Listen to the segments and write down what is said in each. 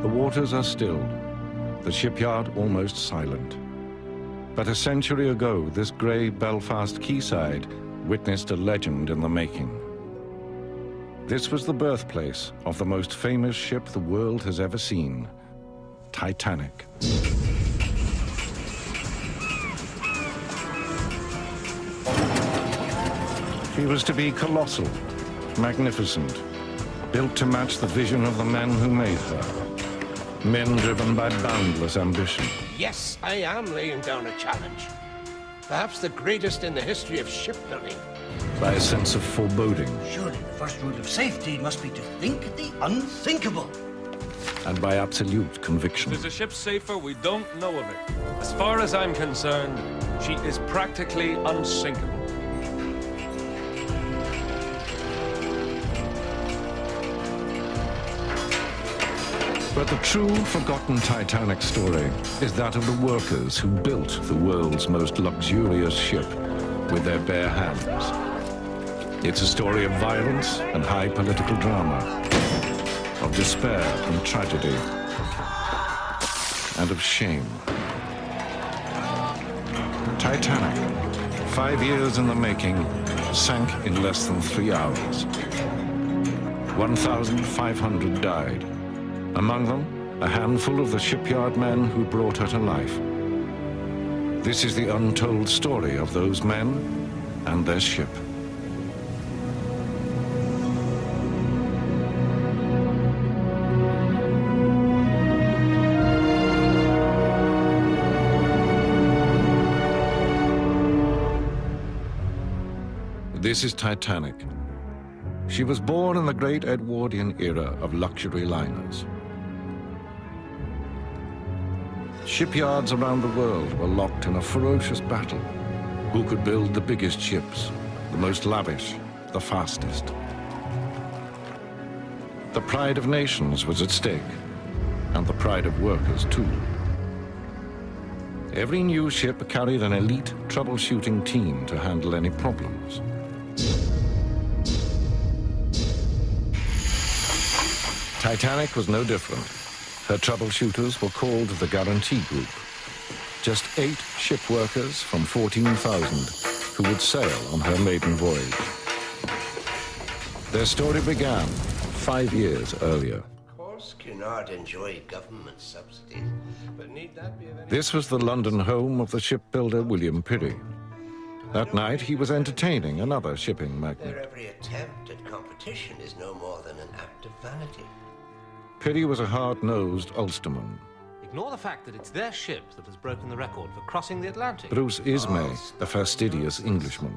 The waters are still, the shipyard almost silent. But a century ago, this grey Belfast quayside witnessed a legend in the making. This was the birthplace of the most famous ship the world has ever seen, Titanic. She was to be colossal, magnificent, built to match the vision of the men who made her. Men driven by boundless ambition. Yes, I am laying down a challenge. Perhaps the greatest in the history of shipbuilding. By a sense of foreboding. Surely the first rule of safety must be to think the unthinkable. And by absolute conviction. If there's a ship safer, we don't know of it. As far as I'm concerned, she is practically unsinkable. But the true forgotten Titanic story is that of the workers who built the world's most luxurious ship with their bare hands. It's a story of violence and high political drama, of despair and tragedy, and of shame. Titanic, 5 years in the making, sank in less than 3 hours. 1,500 died. Among them, a handful of the shipyard men who brought her to life. This is the untold story of those men and their ship. This is Titanic. She was born in the great Edwardian era of luxury liners. Shipyards around the world were locked in a ferocious battle. Who could build the biggest ships, the most lavish, the fastest? The pride of nations was at stake, and the pride of workers too. Every new ship carried an elite troubleshooting team to handle any problems. Titanic was no different. Her troubleshooters were called the Guarantee Group. Just 8 ship workers from 14,000 who would sail on her maiden voyage. Their story began 5 years earlier. Of course, Cunard enjoyed government subsidies, but need that be of any... This was the London home of the shipbuilder William Pirrie. That night, he was entertaining another shipping magnate. Their every attempt at competition is no more than an act of vanity. Pirrie was a hard-nosed Ulsterman. Ignore the fact that it's their ship that has broken the record for crossing the Atlantic. Bruce Ismay, a fastidious Englishman.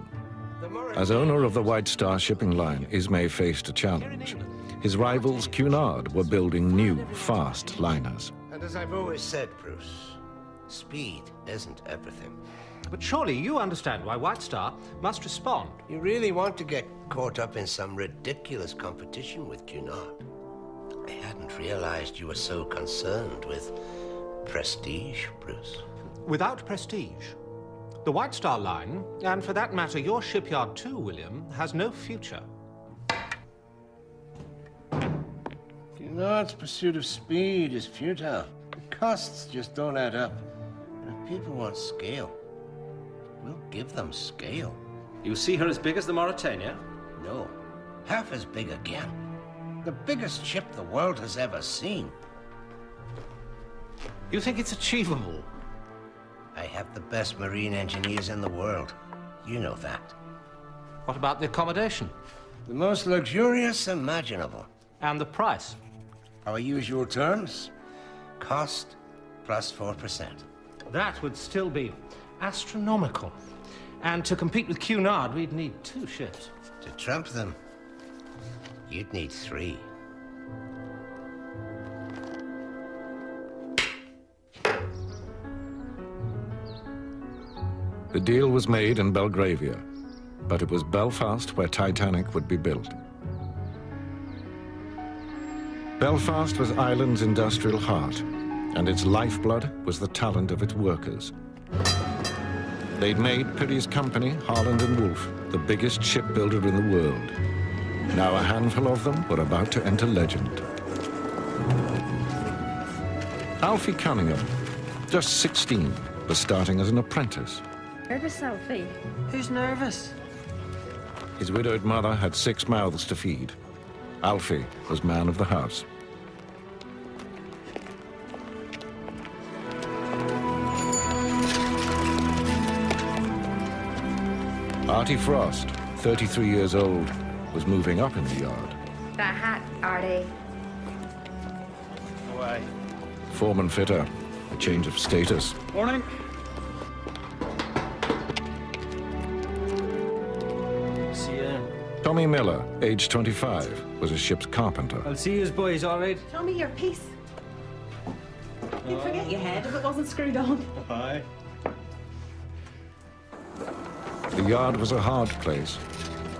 As owner of the White Star shipping line, Ismay faced a challenge. His rivals, Cunard, were building new, fast liners. And as I've always said, Bruce, speed isn't everything. But surely you understand why White Star must respond. You really want to get caught up in some ridiculous competition with Cunard? I hadn't realized you were so concerned with prestige, Bruce. Without prestige, the White Star line, and for that matter your shipyard too, William, has no future. Cunard's pursuit of speed is futile. The costs just don't add up. And if people want scale, we'll give them scale. You see her as big as the Mauretania? No, half as big again. The biggest ship the world has ever seen. You think it's achievable? I have the best marine engineers in the world. You know that. What about the accommodation? The most luxurious imaginable. And the price? Our usual terms. Cost plus 4%. That would still be astronomical. And to compete with Cunard, we'd need 2 ships. To trump them, you'd need 3. The deal was made in Belgravia, but it was Belfast where Titanic would be built. Belfast was Ireland's industrial heart, and its lifeblood was the talent of its workers. They'd made Pirrie's company, Harland and Wolff, the biggest shipbuilder in the world. Now a handful of them were about to enter legend. Alfie Cunningham, just 16, was starting as an apprentice. Nervous, Alfie? Who's nervous? His widowed mother had 6 mouths to feed. Alfie was man of the house. Artie Frost, 33 years old, was moving up in the yard. That hat, Artie. Away. Foreman fitter, a change of status. Morning. See you then. Tommy Miller, age 25, was a ship's carpenter. I'll see you boys, all right? Tell me your piece. You'd forget your head if it wasn't screwed on. Bye. The yard was a hard place.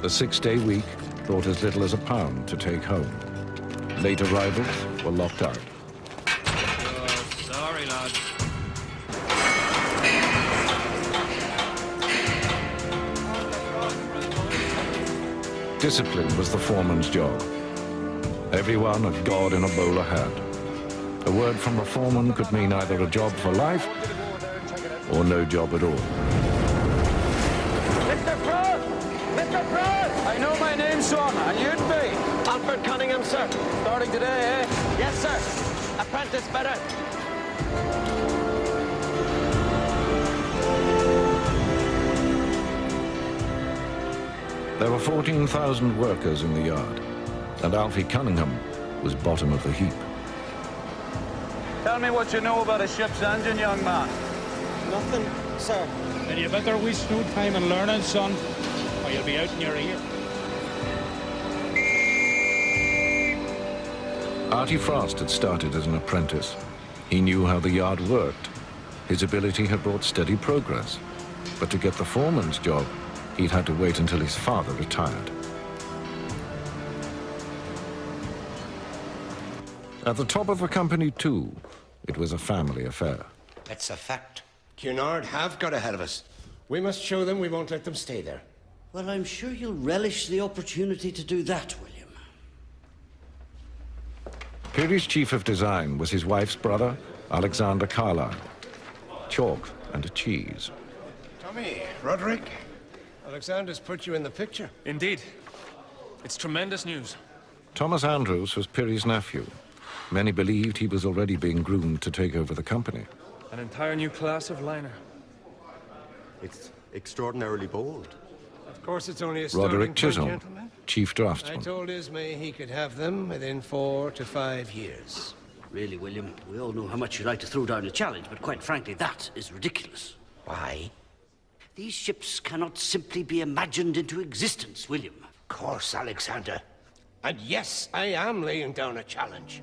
The 6-day week brought as little as £1 to take home. Late arrivals were locked out. Oh, sorry, lad. Discipline was the foreman's job. Everyone a god in a bowler hat. A word from a foreman could mean either a job for life or no job at all. Mr. Frost! Mr. Frost! I know my name's son, and you'd be. Alfred Cunningham, sir. Starting today, eh? Yes, sir. Apprentice better. There were 14,000 workers in the yard, and Alfie Cunningham was bottom of the heap. Tell me what you know about a ship's engine, young man. Nothing, sir. Then you better waste no time in learning, son, or you'll be out in your ear. Artie Frost had started as an apprentice. He knew how the yard worked. His ability had brought steady progress. But to get the foreman's job, he'd had to wait until his father retired. At the top of the company, too, it was a family affair. That's a fact. Cunard have got ahead of us. We must show them we won't let them stay there. Well, I'm sure you'll relish the opportunity to do that, William. Peary's chief of design was his wife's brother, Alexander Carlyle. Chalk and a cheese. Tommy, Roderick, Alexander's put you in the picture. Indeed. It's tremendous news. Thomas Andrews was Peary's nephew. Many believed he was already being groomed to take over the company. An entire new class of liner. It's extraordinarily bold. Of course, it's only a starting Roderick point, Chisholm, gentlemen. chief I draftsman. told Ismay he could have them within 4 to 5 years. Really, William, we all know how much you like to throw down a challenge, but quite frankly, that is ridiculous. Why? These ships cannot simply be imagined into existence, William. Of course, Alexander. And yes, I am laying down a challenge.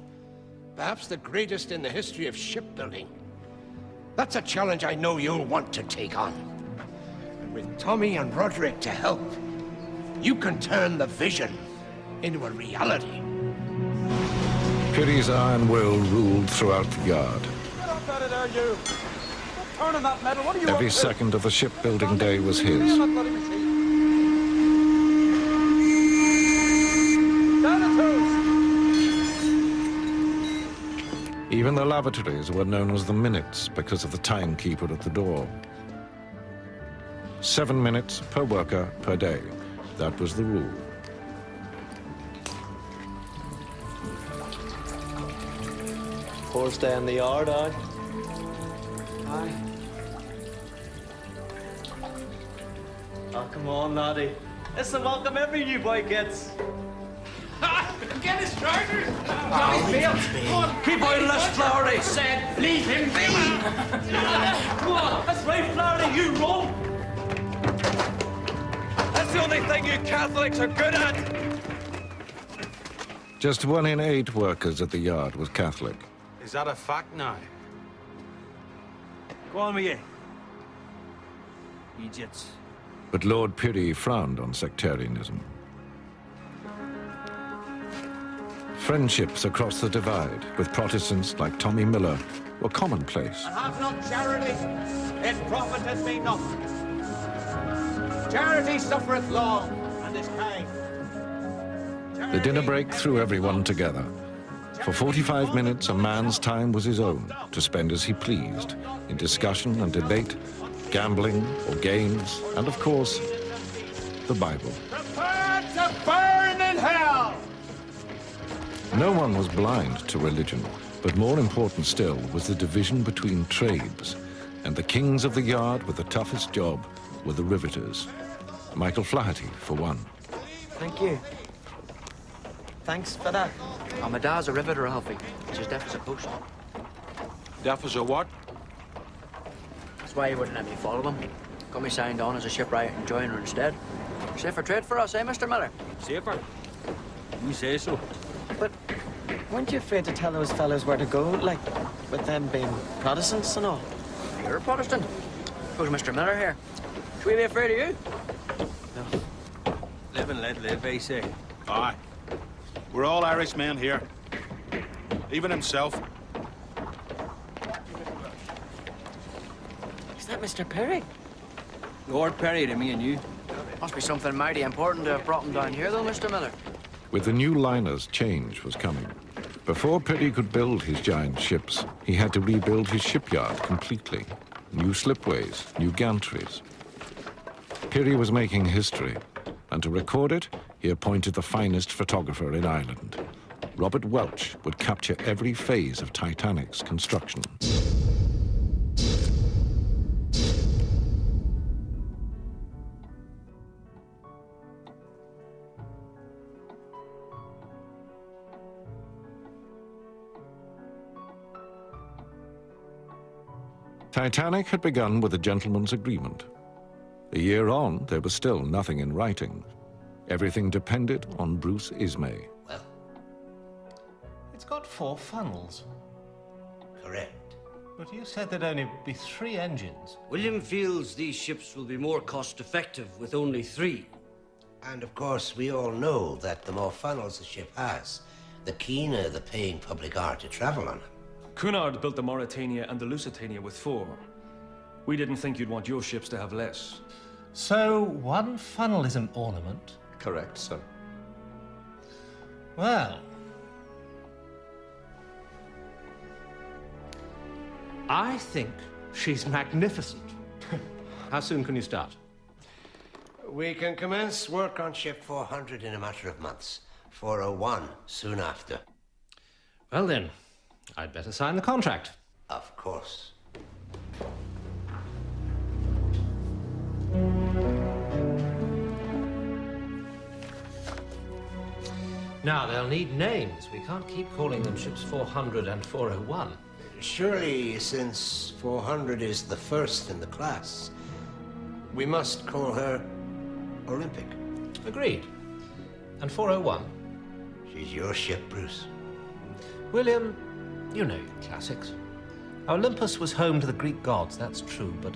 Perhaps the greatest in the history of shipbuilding. That's a challenge I know you'll want to take on. And with Tommy and Roderick to help, you can turn the vision into a reality. Peary's iron will ruled throughout the yard. Get up out of there, you! Stop turning that metal. What are you Every up to? second of the shipbuilding day was his. Down the toes! Even the lavatories were known as the minutes because of the timekeeper at the door. 7 minutes per worker per day. That was the rule. First day in the yard, aye? Aye. Oh, come on, laddie. It's the welcome every new boy gets. Get his chargers! Keep out of this, Flowery! Said, leave him be! Come on, that's right, Flowery, you roll! That's the only thing you Catholics are good at! Just 1 in 8 workers at the yard was Catholic. Is that a fact now? Go on with you. Idiots. But Lord Peary frowned on sectarianism. Friendships across the divide with Protestants like Tommy Miller were commonplace. Have not charity, it profiteth me nothing. Charity suffereth long, and is kind. The dinner break threw everyone together. For 45 minutes, a man's time was his own to spend as he pleased, in discussion and debate, gambling or games, and of course, the Bible. Prepare to burn in hell! No one was blind to religion, but more important still was the division between trades, and the kings of the yard with the toughest job were the riveters. Michael Flaherty, for one. Thank you. Thanks for that. Oh, my dad's a riveter, Alfie. He's as deaf as a post. Deaf as a what? That's why he wouldn't let me follow him. Got me signed on as a shipwright and joiner instead. Safer trade for us, eh, Mr. Miller? Safer? You say so. But weren't you afraid to tell those fellas where to go, like, with them being Protestants and all? You're a Protestant. Who's Mr. Miller here? Should we be afraid of you? No. Live and let live, they say. Aye. We're all Irishmen here. Even himself. Is that Mr. Perry? Lord Perry to me and you. Must be something mighty important to have brought him down here, though, Mr. Miller. With the new liners, change was coming. Before Perry could build his giant ships, he had to rebuild his shipyard completely. New slipways, new gantries. Perry was making history, and to record it, he appointed the finest photographer in Ireland. Robert Welch would capture every phase of Titanic's construction. Titanic had begun with a gentleman's agreement. A year on, there was still nothing in writing. Everything depended on Bruce Ismay. Well, It's got 4 funnels. correct. But you said there'd only be 3 engines. William feels these ships will be more cost-effective with only 3. And of course, we all know that the more funnels a ship has, the keener the paying public are to travel on it. Cunard built the Mauretania and the Lusitania with 4. We didn't think you'd want your ships to have less. So 1 funnel is an ornament? Correct, sir. Well, I think she's magnificent. How soon can you start? We can commence work on ship 400 in a matter of months. 401 soon after. Well then, I'd better sign the contract. Of course. Now, they'll need names. We can't keep calling them ships 400 and 401. Surely, since 400 is the first in the class, we must call her Olympic. Agreed. And 401? She's your ship, Bruce. William, you know your classics. Olympus was home to the Greek gods, that's true, but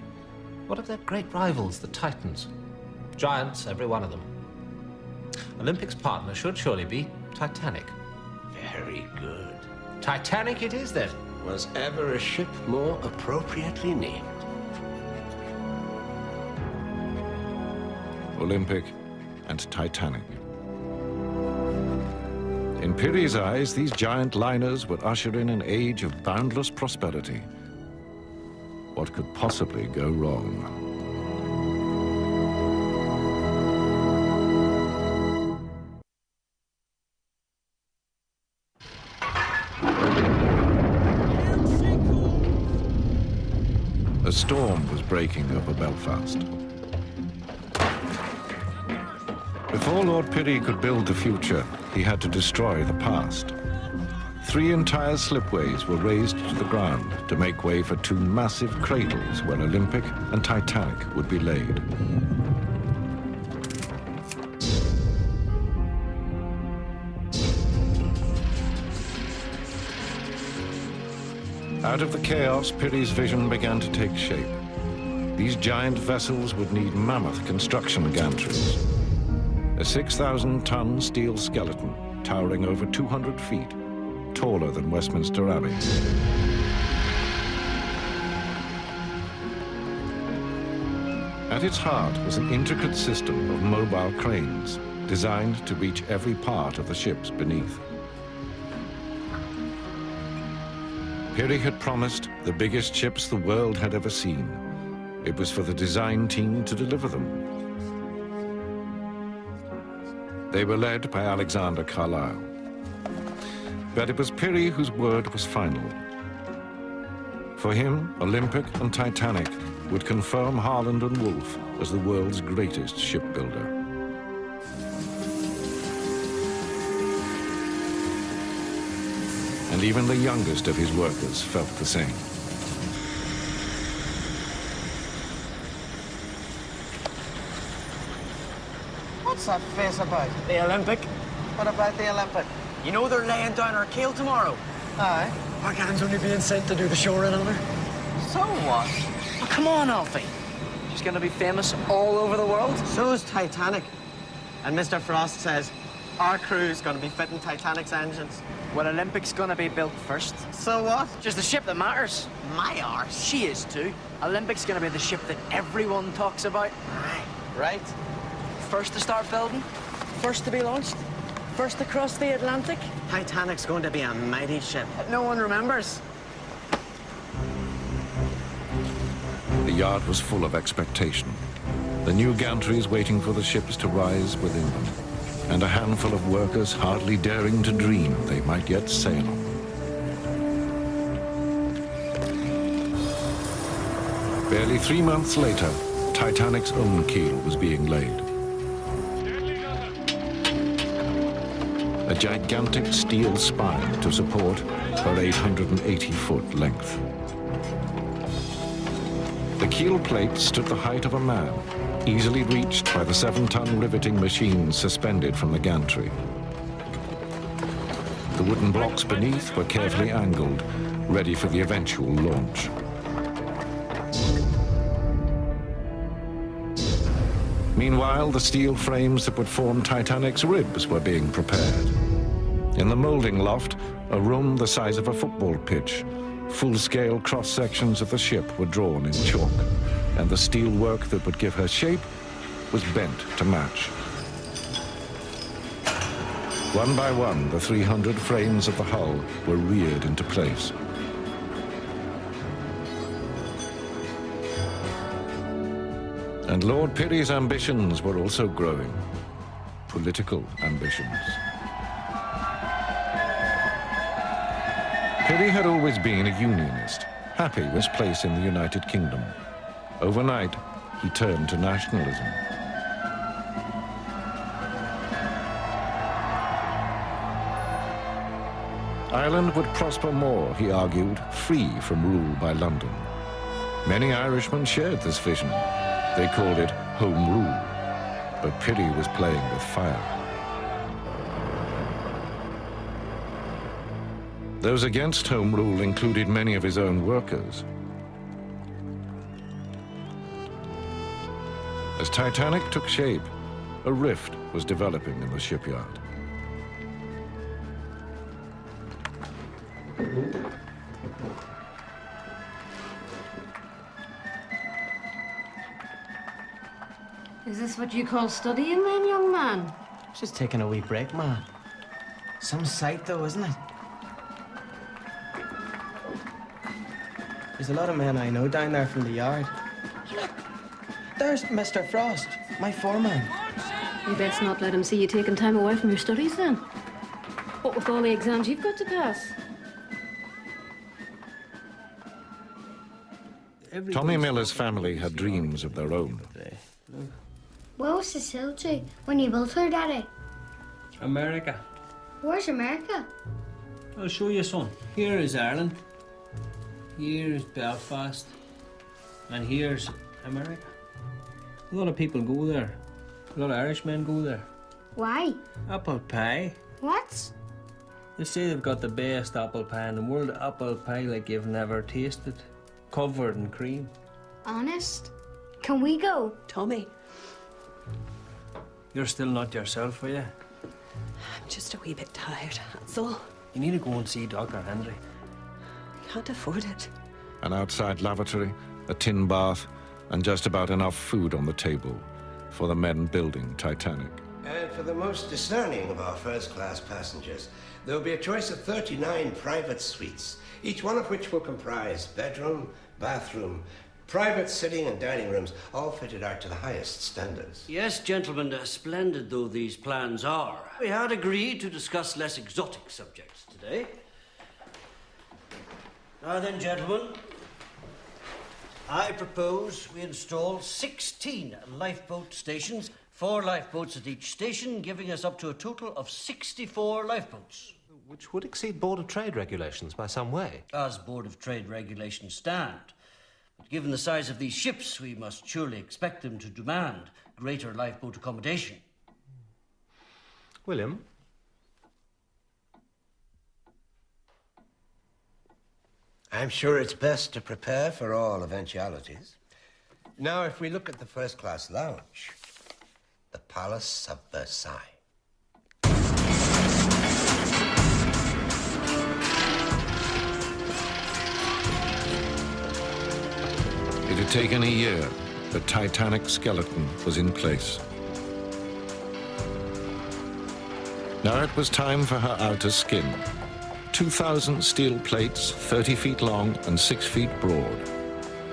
what of their great rivals, the Titans? Giants, every one of them. Olympic's partner should surely be Titanic. Very good. Titanic it is, then. Was ever a ship more appropriately named? Olympic and Titanic. In Pirrie's eyes, these giant liners would usher in an age of boundless prosperity. What could possibly go wrong? A storm was breaking over Belfast. Before Lord Pirrie could build the future, he had to destroy the past. 3 entire slipways were razed to the ground to make way for 2 massive cradles where Olympic and Titanic would be laid. Out of the chaos, Pirrie's vision began to take shape. These giant vessels would need mammoth construction gantries. A 6,000-ton steel skeleton towering over 200 feet, taller than Westminster Abbey. At its heart was an intricate system of mobile cranes designed to reach every part of the ships beneath. Peary had promised the biggest ships the world had ever seen. It was for the design team to deliver them. They were led by Alexander Carlisle. But it was Peary whose word was final. For him, Olympic and Titanic would confirm Harland and Wolff as the world's greatest shipbuilder. And even the youngest of his workers felt the same. What's that face about? The Olympic. What about the Olympic? You know they're laying down our keel tomorrow. Aye. Our gang's only being sent to do the shore in on her. So what? Oh, come on, Alfie. She's gonna be famous all over the world. So's Titanic. And Mr. Frost says our crew's gonna be fitting Titanic's engines. Well, Olympic's gonna be built first. So what? Just the ship that matters. My arse. She is too. Olympic's gonna be the ship that everyone talks about. Aye. Right. First to start building, first to be launched, first to cross the Atlantic. Titanic's going to be a mighty ship that no one remembers. The yard was full of expectation. The new gantries waiting for the ships to rise within them, and a handful of workers hardly daring to dream they might yet sail on. Barely 3 months later, Titanic's own keel was being laid. A gigantic steel spine to support her 880-foot length. The keel plate stood the height of a man, easily reached by the 7-ton riveting machines suspended from the gantry. The wooden blocks beneath were carefully angled, ready for the eventual launch. Meanwhile, the steel frames that would form Titanic's ribs were being prepared. In the molding loft, a room the size of a football pitch, full-scale cross-sections of the ship were drawn in chalk, and the steel work that would give her shape was bent to match. One by one, the 300 frames of the hull were reared into place. And Lord Peary's ambitions were also growing. Political ambitions. Peary had always been a unionist, happy with his place in the United Kingdom. Overnight, he turned to nationalism. Ireland would prosper more, he argued, free from rule by London. Many Irishmen shared this vision. They called it Home Rule, but Peary was playing with fire. Those against Home Rule included many of his own workers. As Titanic took shape, a rift was developing in the shipyard. Is this what you call studying then, young man? Just taking a wee break, ma. Some sight, though, isn't it? There's a lot of men I know down there from the yard. Look, there's Mr. Frost, my foreman. You best not let him see you taking time away from your studies, then. What with all the exams you've got to pass? Tommy Miller's family had dreams of their own. Where was the sail to when you built her, Daddy? America. Where's America? I'll show you, son. Here is Ireland. Here's Belfast. And here's America. A lot of people go there. A lot of Irishmen go there. Why? Apple pie. What? They say they've got the best apple pie in the world. Apple pie like you've never tasted. Covered in cream. Honest? Can we go? Tommy. You're still not yourself, are you? I'm just a wee bit tired, that's all. You need to go and see Dr. Henry. I can't afford it. An outside lavatory, a tin bath, and just about enough food on the table for the men building Titanic. And for the most discerning of our first-class passengers, there will be a choice of 39 private suites, each one of which will comprise bedroom, bathroom, private sitting and dining rooms, all fitted out to the highest standards. Yes, gentlemen, splendid though these plans are, we had agreed to discuss less exotic subjects today. Now then, gentlemen, I propose we install 16 lifeboat stations, 4 lifeboats at each station, giving us up to a total of 64 lifeboats. Which would exceed Board of Trade regulations by some way. As Board of Trade regulations stand. But given the size of these ships, we must surely expect them to demand greater lifeboat accommodation. William? I'm sure it's best to prepare for all eventualities. Now, if we look at the first-class lounge, the Palace of Versailles. It had taken a year. The Titanic skeleton was in place. Now it was time for her outer skin. 2,000 steel plates, 30 feet long and 6 feet broad,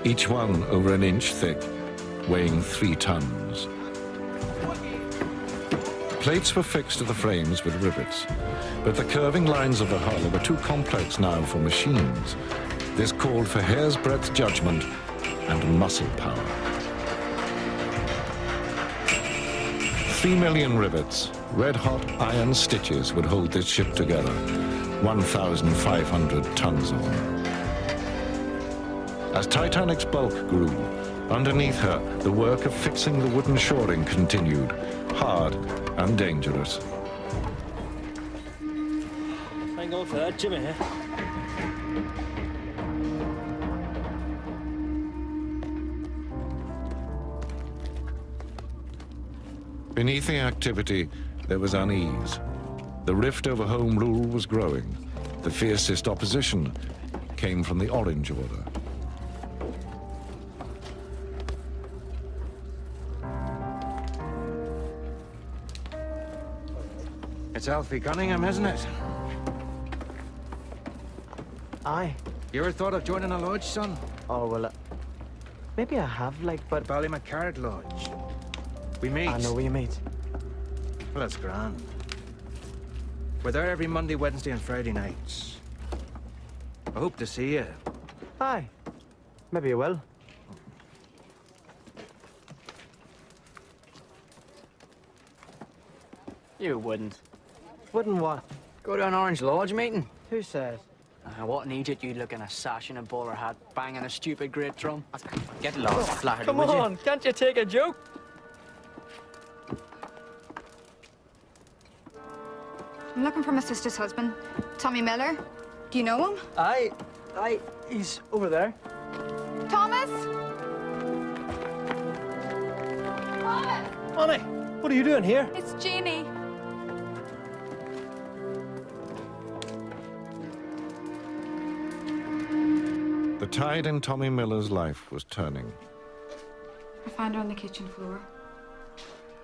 each one over an inch thick, weighing 3 tons. Plates were fixed to the frames with rivets, but the curving lines of the hull were too complex now for machines. This called for hair's breadth judgment and muscle power. 3 million rivets, red-hot iron stitches would hold this ship together, 1,500 tons of them. As Titanic's bulk grew, underneath her, the work of fixing the wooden shoring continued, hard and dangerous. Thank God for that, Jimmy. Beneath the activity, there was unease. The rift over Home Rule was growing. The fiercest opposition came from the Orange Order. It's Alfie Cunningham, isn't it? Aye. You ever thought of joining a lodge, son? Oh, well, maybe I have, like, but... Ballymacard Lodge. We meet. I know we meet. Well, that's grand. We're there every Monday, Wednesday, and Friday nights. I hope to see you. Aye. Maybe I will. You wouldn't. Wouldn't what? Go to an Orange Lodge meeting? Who says? What an idiot you'd look in a sash and a bowler hat, banging a stupid great drum. Get lost, Flaherty, Come would on, you? can't you take a joke? I'm looking for my sister's husband, Tommy Miller. Do you know him? Aye, he's over there. Thomas? Thomas! Honey, what are you doing here? It's Jeannie. The tide in Tommy Miller's life was turning. I found her on the kitchen floor.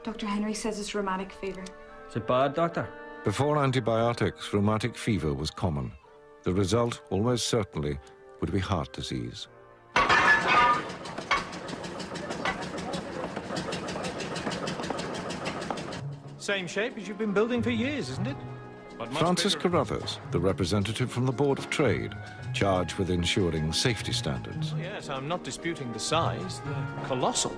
Dr. Henry says it's rheumatic fever. Is it bad, Doctor? Before antibiotics, rheumatic fever was common. The result, almost certainly, would be heart disease. Same shape as you've been building for years, isn't it? Francis Carruthers, the representative from the Board of Trade, charged with ensuring safety standards. Yes, I'm not disputing the size. They're colossal.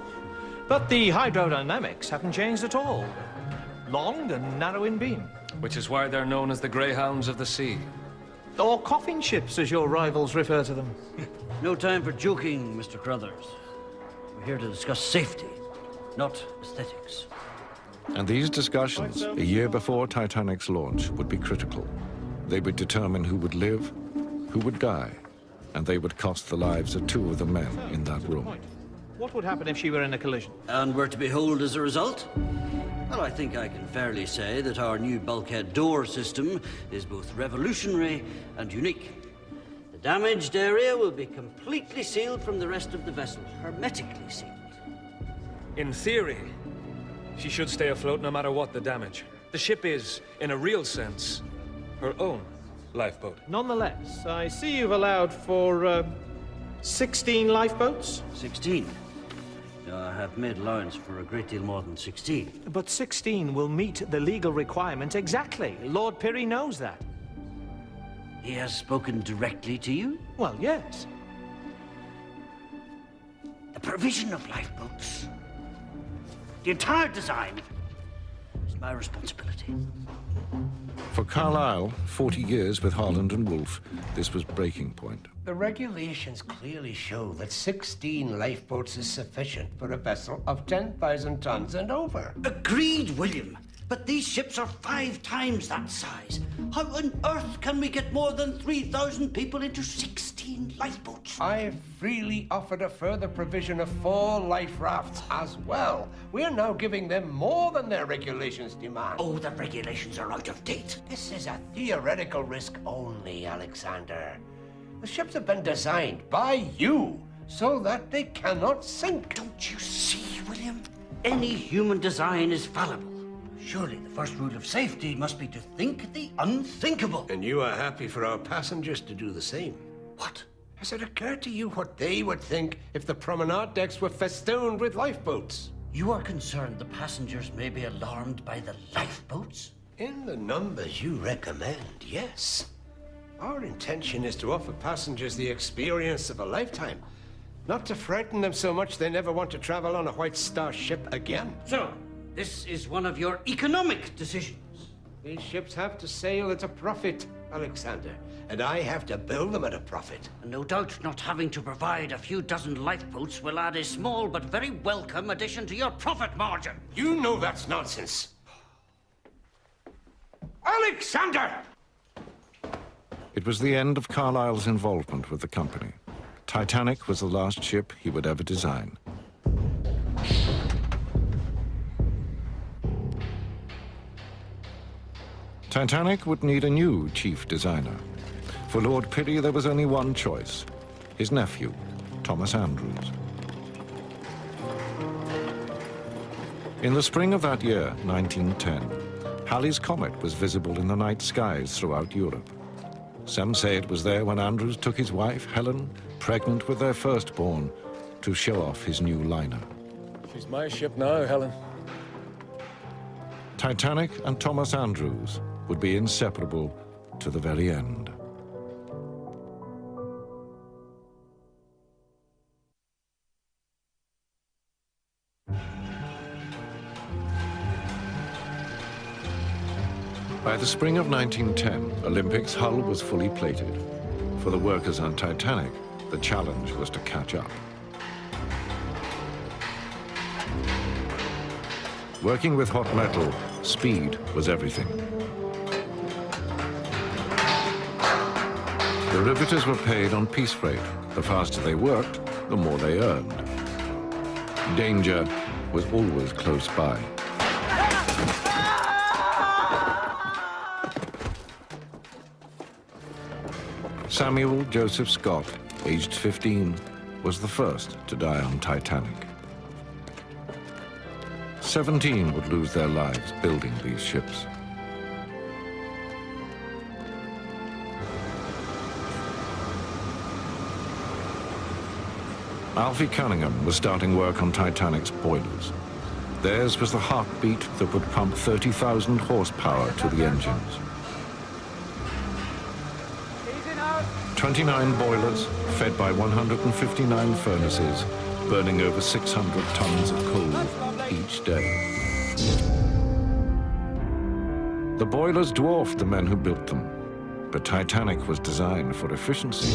But the hydrodynamics haven't changed at all. Long and narrow in beam. Which is why they're known as the Greyhounds of the Sea. Or coffin ships, as your rivals refer to them. No time for joking, Mr. Carruthers. We're here to discuss safety, not aesthetics. And these discussions, a year before Titanic's launch, would be critical. They would determine who would live, who would die, and they would cost the lives of 2 of the men in that room. What would happen if she were in a collision? And were to be holed as a result? Well, I think I can fairly say that our new bulkhead door system is both revolutionary and unique. The damaged area will be completely sealed from the rest of the vessel, hermetically sealed. In theory, She should stay afloat no matter what the damage. The ship is, in a real sense, her own lifeboat. Nonetheless, I see you've allowed for 16 lifeboats? 16. I have made allowance for a great deal more than 16. But 16 will meet the legal requirement exactly. Lord Pirrie knows that. He has spoken directly to you? Well, yes. The provision of lifeboats, the entire design, is my responsibility. For Carlyle, 40 years with Harland and Wolff, this was breaking point. The regulations clearly show that 16 lifeboats is sufficient for a vessel of 10,000 tons and over. Agreed, William. But these ships are 5 times that size. How on earth can we get more than 3,000 people into 16 lifeboats? I've freely offered a further provision of 4 life rafts as well. We're now giving them more than their regulations demand. Oh, the regulations are out of date. This is a theoretical risk only, Alexander. The ships have been designed by you so that they cannot sink. Don't you see, William? Any human design is fallible. Surely the first rule of safety must be to think the unthinkable. And you are happy for our passengers to do the same. What? Has it occurred to you what they would think if the promenade decks were festooned with lifeboats? You are concerned the passengers may be alarmed by the lifeboats? In the numbers you recommend, yes. Our intention is to offer passengers the experience of a lifetime, not to frighten them so much they never want to travel on a White Star ship again. So, this is one of your economic decisions. These ships have to sail at a profit, Alexander, and I have to build them at a profit. And no doubt not having to provide a few dozen lifeboats will add a small but very welcome addition to your profit margin. You know that's nonsense. Alexander! It was the end of Carlyle's involvement with the company. Titanic was the last ship he would ever design. Titanic would need a new chief designer. For Lord Pirrie, there was only one choice: his nephew, Thomas Andrews. In the spring of that year, 1910, Halley's Comet was visible in the night skies throughout Europe. Some say it was there when Andrews took his wife, Helen, pregnant with their firstborn, to show off his new liner. She's my ship now, Helen. Titanic and Thomas Andrews would be inseparable to the very end. By the spring of 1910, Olympic's hull was fully plated. For the workers on Titanic, the challenge was to catch up. Working with hot metal, speed was everything. The riveters were paid on piece rate. The faster they worked, the more they earned. Danger was always close by. Samuel Joseph Scott, aged 15, was the first to die on Titanic. 17 would lose their lives building these ships. Alfie Cunningham was starting work on Titanic's boilers. Theirs was the heartbeat that would pump 30,000 horsepower to the engines. 29 boilers, fed by 159 furnaces, burning over 600 tons of coal each day. The boilers dwarfed the men who built them, but Titanic was designed for efficiency.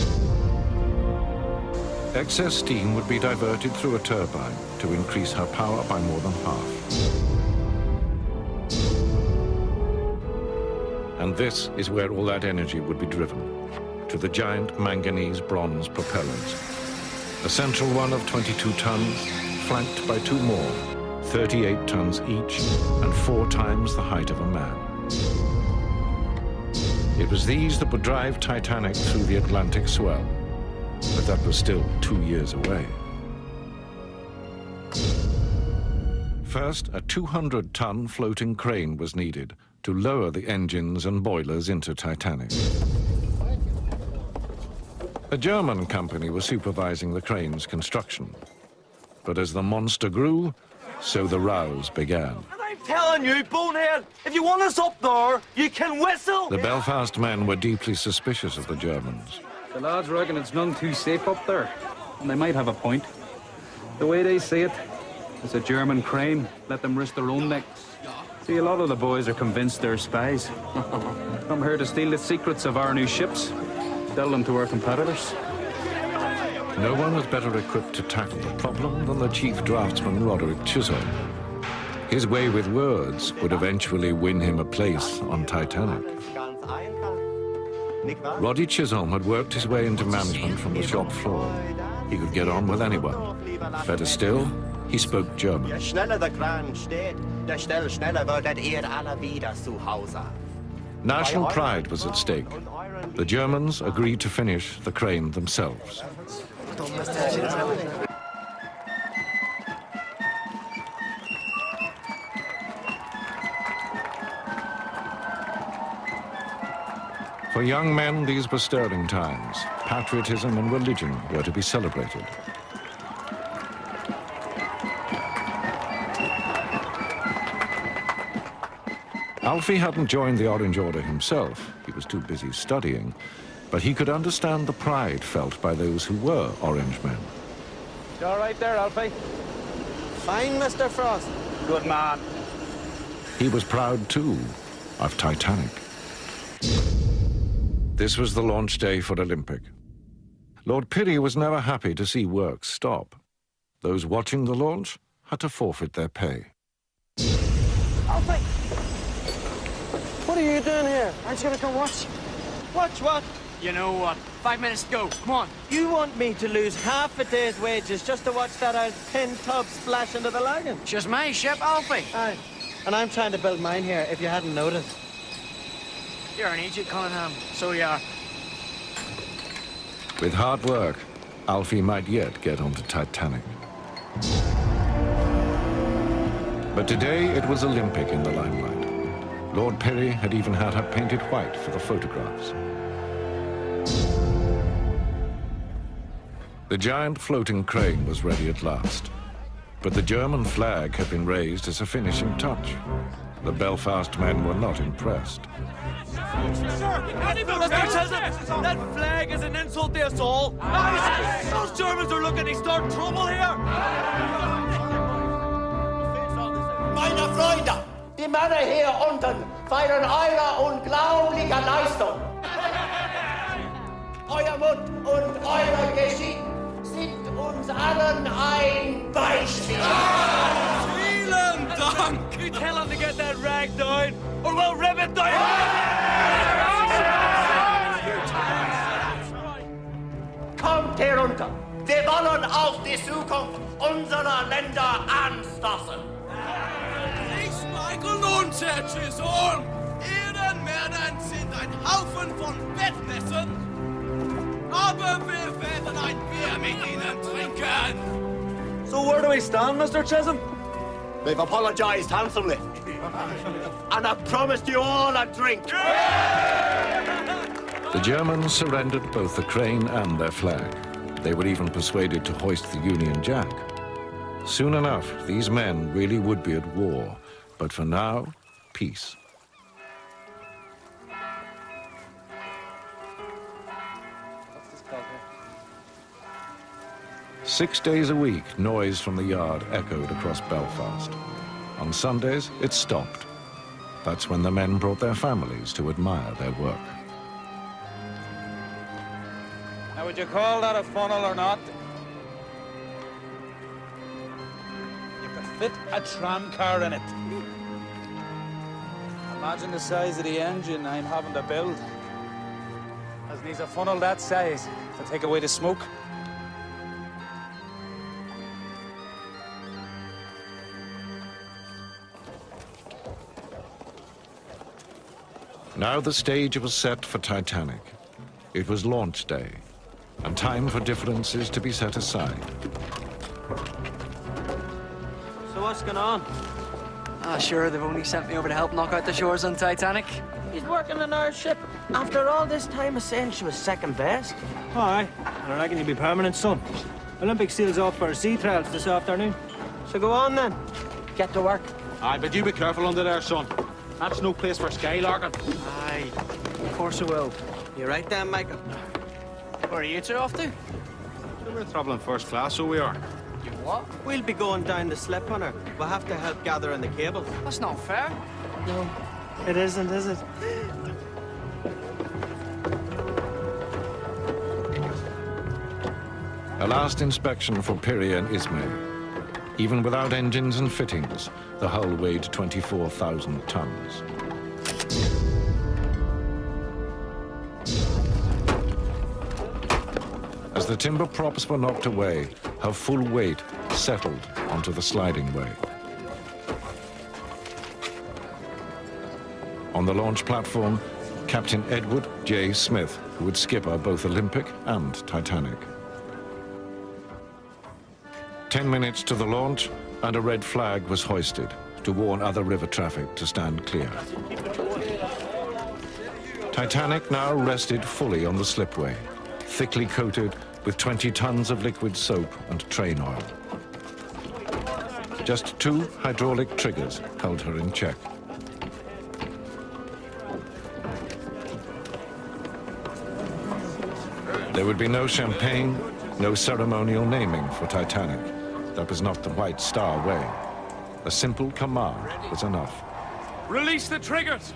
Excess steam would be diverted through a turbine to increase her power by more than half. And this is where all that energy would be driven, to the giant manganese bronze propellers. A central one of 22 tons, flanked by 2 more, 38 tons each, and 4 times the height of a man. It was these that would drive Titanic through the Atlantic swell, but that was still 2 years away. First, a 200-ton floating crane was needed to lower the engines and boilers into Titanic. A German company was supervising the crane's construction. But as the monster grew, so the rows began. And I'm telling you, bonehead, if you want us up there, you can whistle! The Belfast men were deeply suspicious of the Germans. The lads reckon it's none too safe up there, and they might have a point. The way they see it, it's a German crane. Let them risk their own necks. See, a lot of the boys are convinced they're spies. Come here to steal the secrets of our new ships, sell them to our competitors. No one was better equipped to tackle the problem than the chief draftsman, Roderick Chisholm. His way with words would eventually win him a place on Titanic. Roddy Chisholm had worked his way into management from the shop floor. He could get on with anyone. Better still, he spoke German. Je schneller der Kran steht, desto schneller werdet ihr alle wieder zu Hause. National pride was at stake. The Germans agreed to finish the crane themselves. For young men, these were stirring times. Patriotism and religion were to be celebrated. Alfie hadn't joined the Orange Order himself. He was too busy studying. But he could understand the pride felt by those who were Orange men. You all right there, Alfie? Fine, Mr. Frost. Good man. He was proud, too, of Titanic. This was the launch day for Olympic. Lord Pirrie was never happy to see work stop. Those watching the launch had to forfeit their pay. Alfie! What are you doing here? Aren't you going to come watch? Watch what? You know what? 5 minutes to go. Come on. You want me to lose half a day's wages just to watch that old tin tub splash into the lagoon? Just my ship, Alfie. Aye. And I'm trying to build mine here, if you hadn't noticed. You're an Egypt, Cunningham. So you are. With hard work, Alfie might yet get onto Titanic. But today it was Olympic in the limelight. Lord Pirrie had even had her painted white for the photographs. The giant floating crane was ready at last, but the German flag had been raised as a finishing touch. The Belfast men were not impressed. Mr. Chisholm, that flag is an insult to us all. Those Germans are looking to start trouble here. Meine Freunde, die Männer hier unten feiern eure unglaubliche Leistung. Euer Mut und euer Geschick sind uns allen ein Beispiel. Vielen Dank! You tell him to get that rag down, or we'll rip it down! Kommt herunter. Wir wollen auf die Zukunft unserer Länder anstoßen. Ich Michael und Herr Chisholm. Ihren Männern sind ein Haufen von Bettmessern. Aber wir werden ein Bier mit ihnen trinken. So where do we stand, Mr. Chisholm? We've apologized handsomely. And I've promised you all a drink. The Germans surrendered both the crane and their flag. They were even persuaded to hoist the Union Jack. Soon enough, these men really would be at war. But for now, peace. Six days a week, noise from the yard echoed across Belfast. On Sundays, it stopped. That's when the men brought their families to admire their work. Now, would you call that a funnel or not? You could fit a tram car in it. Imagine the size of the engine I'm having to build. As needs a funnel that size to take away the smoke. Now the stage was set for Titanic. It was launch day, and time for differences to be set aside. So What's going on? Ah, sure, they've only sent me over to help knock out the shores on Titanic. He's working on our ship. After all this time of saying she was second best. Aye, and I reckon you'll be permanent, son. Olympic seals off for sea trials this afternoon. So go on then. Get to work. Aye, but you be careful under there, son. That's no place for skylarking. Aye, of course I will. You're right then, Michael. Where are you two off to? We're travelling first class, so we are. You what? We'll be going down the slip on her. We'll have to help gather in the cables. That's not fair. No, it isn't, is it? A last inspection for Piri and Ismay. Even without engines and fittings, the hull weighed 24,000 tons. As the timber props were knocked away, her full weight settled onto the sliding way. On the launch platform, Captain Edward J. Smith, who would skipper both Olympic and Titanic. 10 minutes to the launch, and a red flag was hoisted to warn other river traffic to stand clear. Titanic now rested fully on the slipway, thickly coated with 20 tons of liquid soap and train oil. Just 2 hydraulic triggers held her in check. There would be no champagne, no ceremonial naming for Titanic. That was not the White Star way. A simple command was enough. Release the triggers!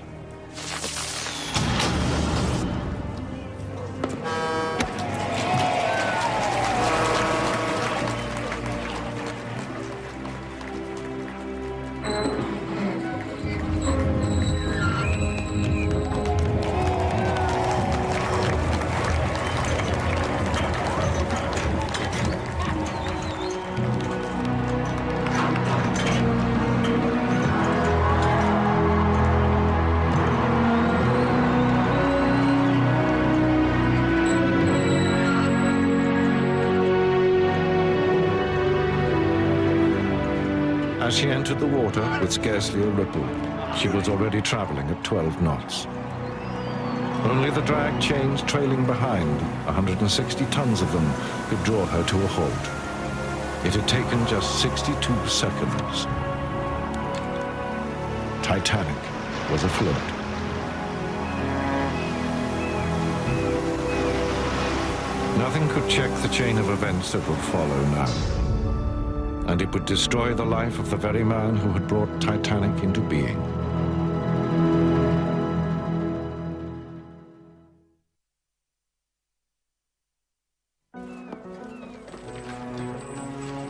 As she entered the water with scarcely a ripple, she was already traveling at 12 knots. Only the drag chains trailing behind, 160 tons of them, could draw her to a halt. It had taken just 62 seconds. Titanic was afloat. Nothing could check the chain of events that would follow now. And it would destroy the life of the very man who had brought Titanic into being.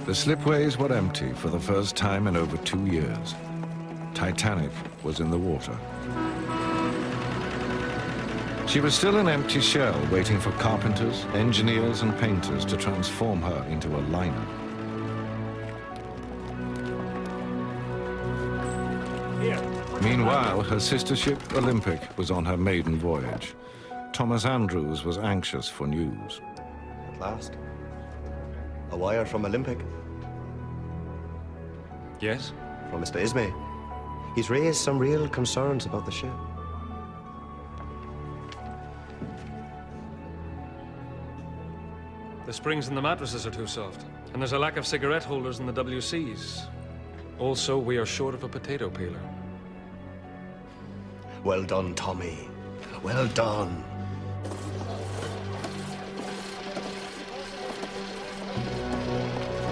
The slipways were empty for the first time in over 2 years. Titanic was in the water. She was still an empty shell waiting for carpenters, engineers, and painters to transform her into a liner. Meanwhile, her sister ship, Olympic, was on her maiden voyage. Thomas Andrews was anxious for news. At last. A wire from Olympic. Yes? From Mr. Ismay. He's raised some real concerns about the ship. The springs in the mattresses are too soft, and there's a lack of cigarette holders in the WCs. Also, we are short of a potato peeler. Well done, Tommy. Well done.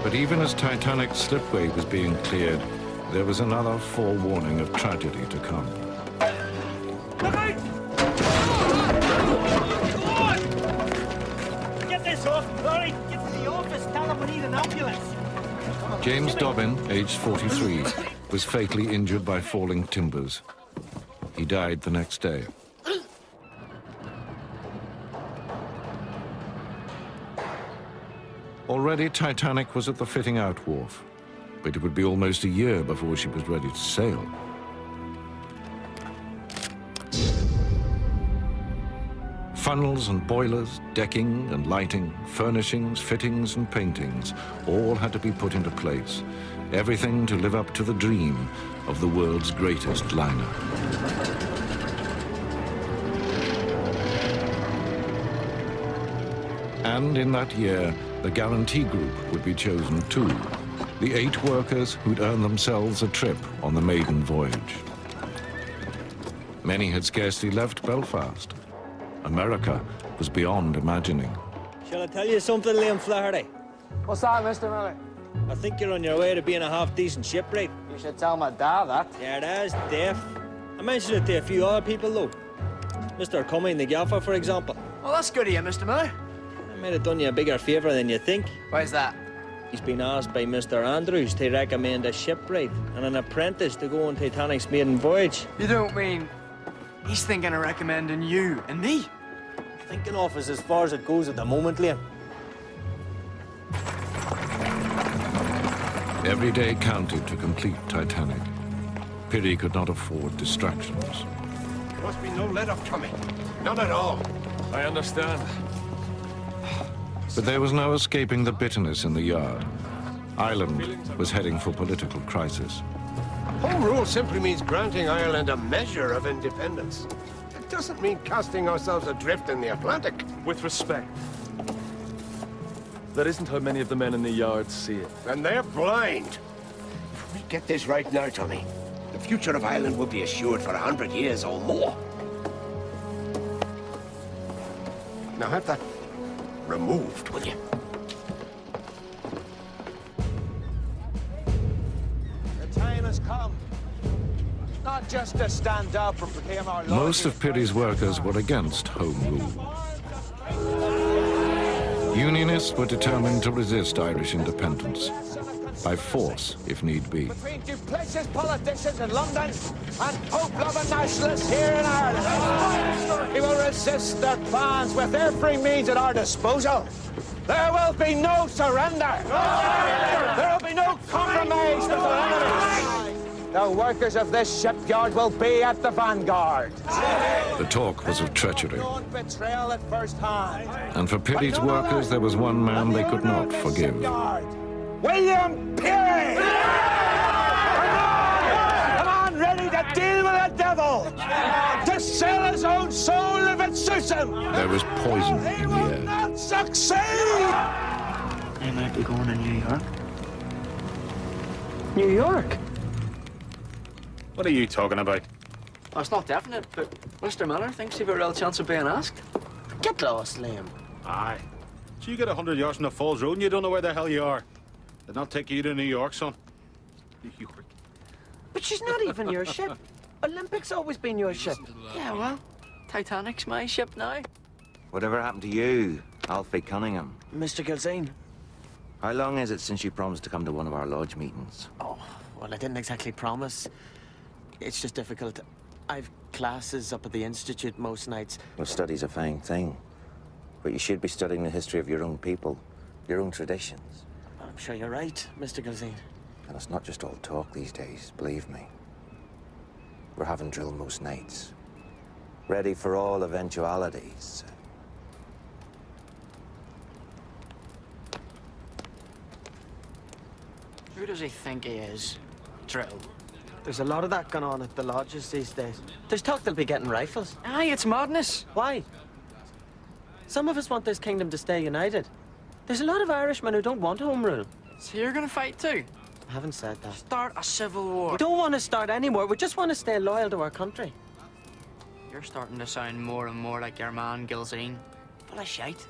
But even as Titanic's slipway was being cleared, there was another forewarning of tragedy to come. Look out! Get this off, Laurie! Get to the office, tell them we need an ambulance! James Dobbin, aged 43, was fatally injured by falling timbers. He died the next day. Already, Titanic was at the fitting out wharf, but it would be almost a year before she was ready to sail. Funnels and boilers, decking and lighting, furnishings, fittings and paintings, all had to be put into place, everything to live up to the dream of the world's greatest liner. And in that year, the guarantee group would be chosen too, the 8 workers who'd earned themselves a trip on the maiden voyage. Many had scarcely left Belfast. America was beyond imagining. Shall I tell you something, Liam Flaherty? What's that, Mr. Miller? I think you're on your way to being a half-decent shipwright. You should tell my dad that. Yeah, it is, Dave. I mentioned it to a few other people, though. Mr. Cumming, the gaffer, for example. Well, that's good of you, Mr. Miller. I might have done you a bigger favour than you think. Why's that? He's been asked by Mr. Andrews to recommend a shipwright and an apprentice to go on Titanic's maiden voyage. You don't mean he's thinking of recommending you and me? Thinking of us as far as it goes at the moment, Liam. Every day counted to complete Titanic. Piri could not afford distractions. There must be no let-up coming. None at all. I understand. But there was no escaping the bitterness in the yard. Ireland was heading for political crisis. Home rule simply means granting Ireland a measure of independence. It doesn't mean casting ourselves adrift in the Atlantic. With respect, that isn't how many of the men in the yard see it. And they're blind. If we get this right now, Tommy, the future of Ireland will be assured for 100 years or more. Now have that removed, will you? The time has come. Not just to stand up and proclaim our Most of Piri's workers were against home rule. Unionists were determined to resist Irish independence, by force if need be. between duplicitous politicians in London and Pope-loving nationalists here in Ireland. We will resist their plans with every means at our disposal. There will be no surrender. There will be no compromise with our enemies. The workers of this shipyard will be at the vanguard. The talk was of treachery. Betrayal at first hand. And for Piri's workers, there was one man they could not forgive. William Peary! Come on, ready to deal with the devil! To sell his own soul if it suits him! There was poison in the air. Not succeed! I might be going to New York. New York? What are you talking about? Well, it's not definite, but Mr. Miller thinks you've a real chance of being asked. Get lost, Liam. Aye. So you get 100 yards from the Falls Road and you don't know where the hell you are. They'd not take you to New York, son. New York. But she's not even your ship. Olympic's always been your ship. Yeah, well, Titanic's my ship now. Whatever happened to you, Alfie Cunningham? Mr. Gilzane. How long is it since you promised to come to one of our lodge meetings? Oh, well, I didn't exactly promise. It's just difficult. I've classes up at the Institute most nights. Well, study's a fine thing. But you should be studying the history of your own people, your own traditions. I'm sure you're right, Mr. Gilzane. And it's not just all talk these days, believe me. We're having drill most nights. Ready for all eventualities. Who does he think he is? Drill. There's a lot of that going on at the lodges these days. There's talk they'll be getting rifles. Aye, it's madness. Why? Some of us want this kingdom to stay united. There's a lot of Irishmen who don't want home rule. So you're gonna fight too? I haven't said that. Start a civil war. We don't want to start any war. We just want to stay loyal to our country. You're starting to sound more and more like your man, Gilzane. Full of shite.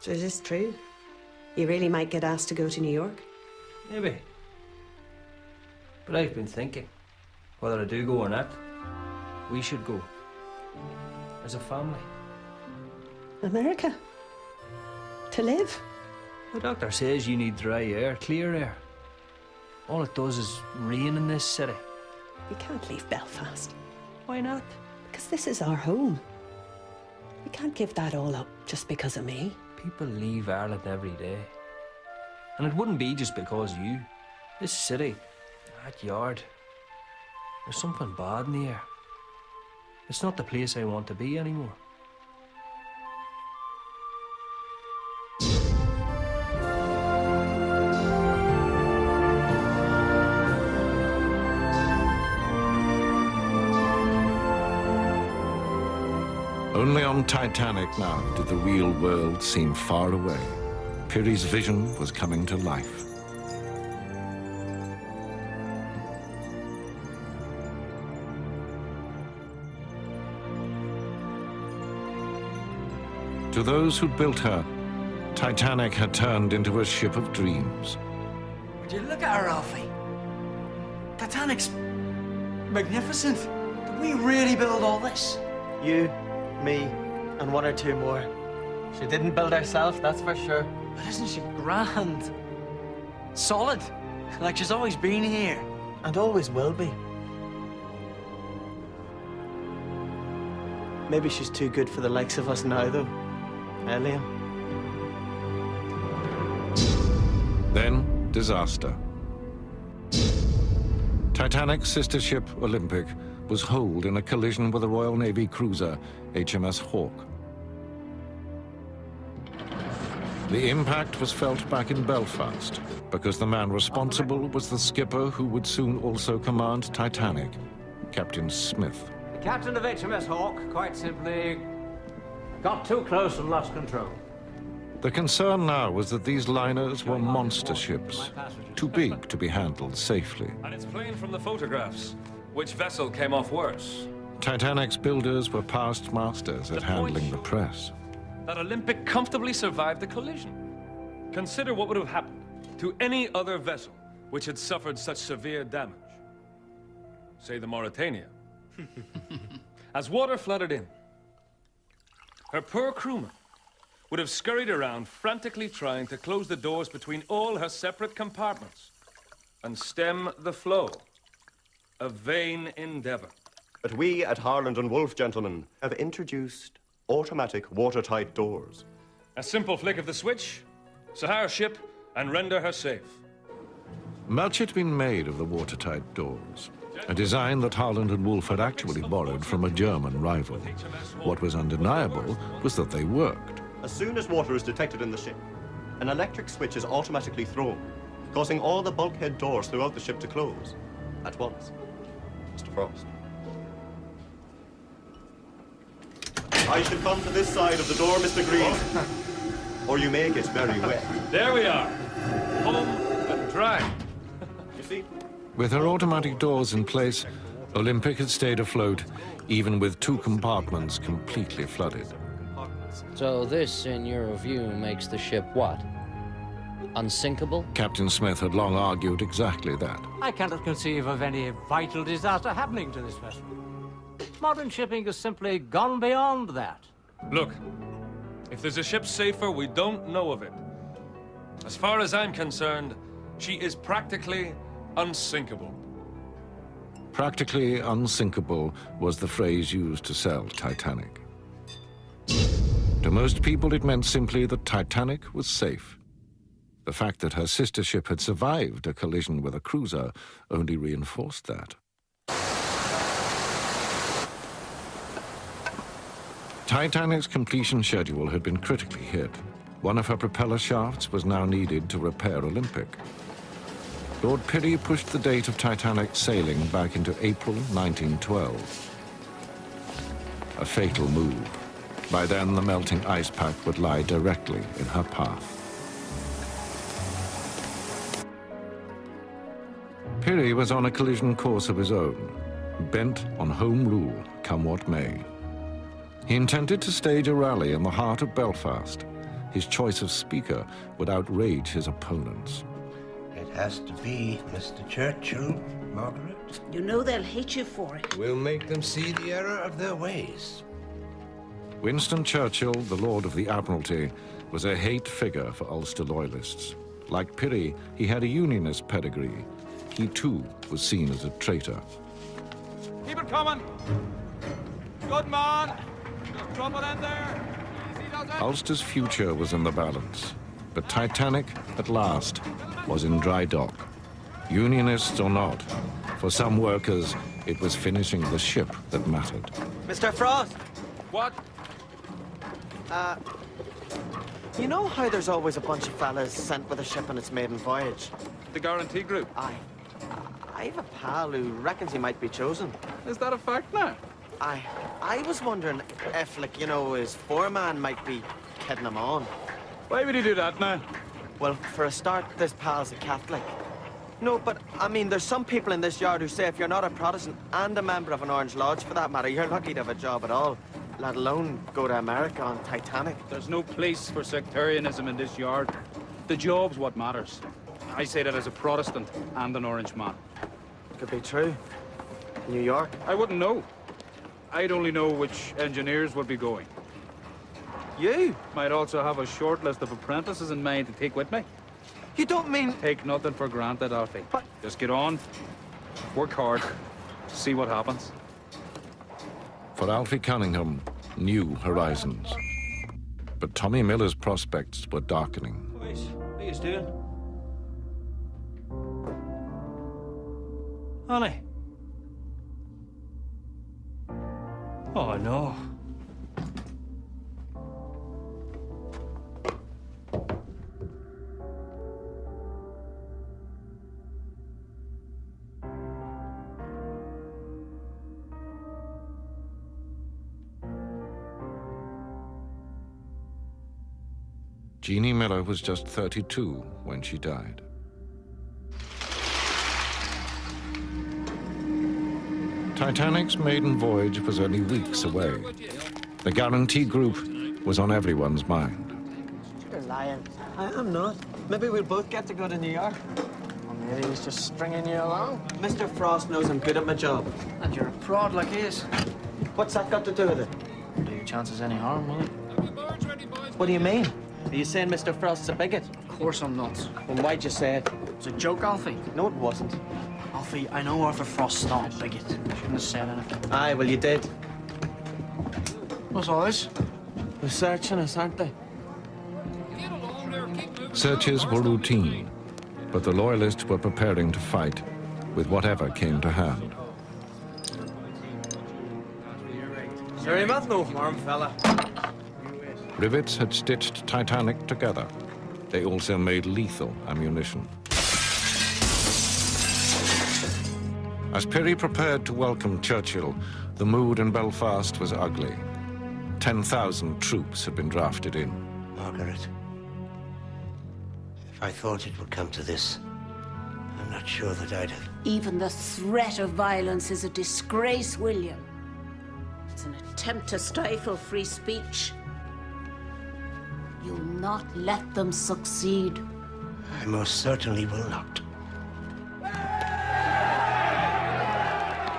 So is this true? You really might get asked to go to New York? Maybe. But I've been thinking, whether I do go or not, we should go. As a family. America? To live? The doctor says you need dry air, clear air. All it does is rain in this city. We can't leave Belfast. Why not? Because this is our home. We can't give that all up just because of me. People leave Ireland every day. And it wouldn't be just because of you. This city, that yard, there's something bad in the air. It's not the place I want to be anymore. Only on Titanic now did the real world seem far away. Piri's vision was coming to life. To those who built her, Titanic had turned into a ship of dreams. Would you look at her, Alfie? Titanic's magnificent. Did we really build all this? You, me, and one or two more. She didn't build herself, that's for sure. But isn't she grand? Solid. Like she's always been here. And always will be. Maybe she's too good for the likes of us now, though. Liam? Then, disaster. Titanic's sister ship, Olympic, was holed in a collision with a Royal Navy cruiser, HMS Hawke. The impact was felt back in Belfast, because the man responsible was the skipper who would soon also command Titanic, Captain Smith. The captain of HMS Hawke, quite simply, got too close and lost control. The concern now was that these liners were monster ships, too big to be handled safely. And it's plain from the photographs which vessel came off worse. Titanic's builders were past masters at handling the press. That Olympic comfortably survived the collision. Consider what would have happened to any other vessel which had suffered such severe damage. Say the Mauritania. As water flooded in, her poor crewmen would have scurried around frantically trying to close the doors between all her separate compartments and stem the flow. A vain endeavor. But we at Harland and Wolff, gentlemen, have introduced automatic watertight doors. A simple flick of the switch, saw her ship and render her safe. Much had been made of the watertight doors, a design that Harland and Wolff had actually borrowed from a German rival. What was undeniable was that they worked. As soon as water is detected in the ship, an electric switch is automatically thrown, causing all the bulkhead doors throughout the ship to close at once. Mr. Frost. I should come to this side of the door, Mr. Green, or you may get very wet. There we are, home and dry. You see? With her automatic doors in place, Olympic had stayed afloat, even with two compartments completely flooded. So this, in your view, makes the ship what? Unsinkable? Captain Smith had long argued exactly that. I cannot conceive of any vital disaster happening to this vessel. Modern shipping has simply gone beyond that. Look, if there's a ship safer, we don't know of it. As far as I'm concerned, she is practically unsinkable. Practically unsinkable was the phrase used to sell Titanic. To most people, it meant simply that Titanic was safe. The fact that her sister ship had survived a collision with a cruiser only reinforced that. Titanic's completion schedule had been critically hit. One of her propeller shafts was now needed to repair Olympic. Lord Piri pushed the date of Titanic's sailing back into April 1912. A fatal move. By then, the melting ice pack would lie directly in her path. Piri was on a collision course of his own, bent on home rule, come what may. He intended to stage a rally in the heart of Belfast. His choice of speaker would outrage his opponents. It has to be Mr. Churchill, Margaret. You know they'll hate you for it. We'll make them see the error of their ways. Winston Churchill, the Lord of the Admiralty, was a hate figure for Ulster loyalists. Like Piri, he had a unionist pedigree. He too was seen as a traitor. Keep it coming. Good man. Drop it in there. Easy does it. Ulster's future was in the balance, but Titanic, at last, was in dry dock. Unionists or not, for some workers, it was finishing the ship that mattered. Mr. Frost! What? You know how there's always a bunch of fellas sent with a ship on its maiden voyage? The Guarantee Group? Aye. I have a pal who reckons he might be chosen. Is that a fact now? I was wondering if, like, you know, his foreman might be kidding him on. Why would he do that now? Well, for a start, this pal's a Catholic. No, but, I mean, there's some people in this yard who say if you're not a Protestant and a member of an Orange Lodge, for that matter, you're lucky to have a job at all, let alone go to America on Titanic. There's no place for sectarianism in this yard. The job's what matters. I say that as a Protestant and an Orange man. Could be true. New York? I wouldn't know. I'd only know which engineers would be going. You? Might also have a short list of apprentices in mind to take with me. You don't mean... Take nothing for granted, Alfie. But... Just get on, work hard, see what happens. For Alfie Cunningham, new horizons. But Tommy Miller's prospects were darkening. Boys, how you doing? Annie? Oh, no. Jeannie Miller was just 32 when she died. Titanic's maiden voyage was only weeks away. The guarantee group was on everyone's mind. You're lying. I am not. Maybe we'll both get to go to New York. Or maybe he's just stringing you along. Mr. Frost knows I'm good at my job. And you're a prod like he is. What's that got to do with it? Do your chances any harm, will it? What do you mean? Are you saying Mr. Frost's a bigot? Of course I'm not. Well, why'd you say it? It's a joke, Alfie. No, it wasn't. Alfie, I know Arthur Frost's not a bigot. Shouldn't have said anything. Aye, well, you did. What's all this? They're searching us, aren't they? Searches were routine, but the Loyalists were preparing to fight with whatever came to hand. Sorry, Matt, no harm, fella. Rivets had stitched Titanic together. They also made lethal ammunition. As Perry prepared to welcome Churchill, the mood in Belfast was ugly. 10,000 troops had been drafted in. Margaret, if I thought it would come to this, I'm not sure that I'd have... Even the threat of violence is a disgrace, William. It's an attempt to stifle free speech. You'll not let them succeed. I most certainly will not.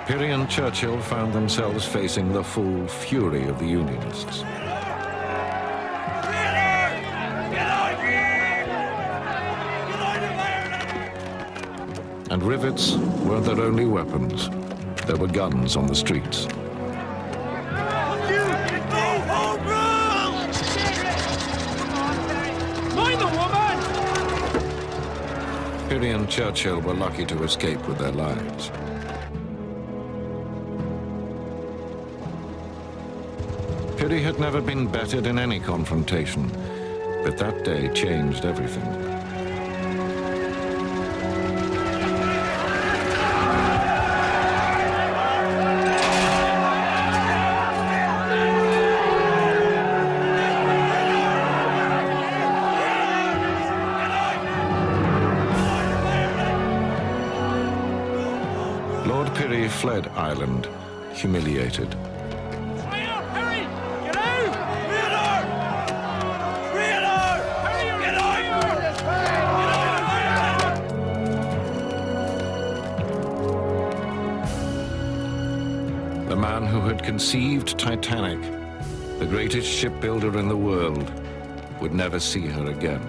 Perry and Churchill found themselves facing the full fury of the Unionists. And rivets weren't their only weapons. There were guns on the streets. Mind the woman! Perry and Churchill were lucky to escape with their lives. Perry had never been bettered in any confrontation, but that day changed everything. Lord Perry fled Ireland, humiliated. The man who had conceived Titanic, the greatest shipbuilder in the world, would never see her again.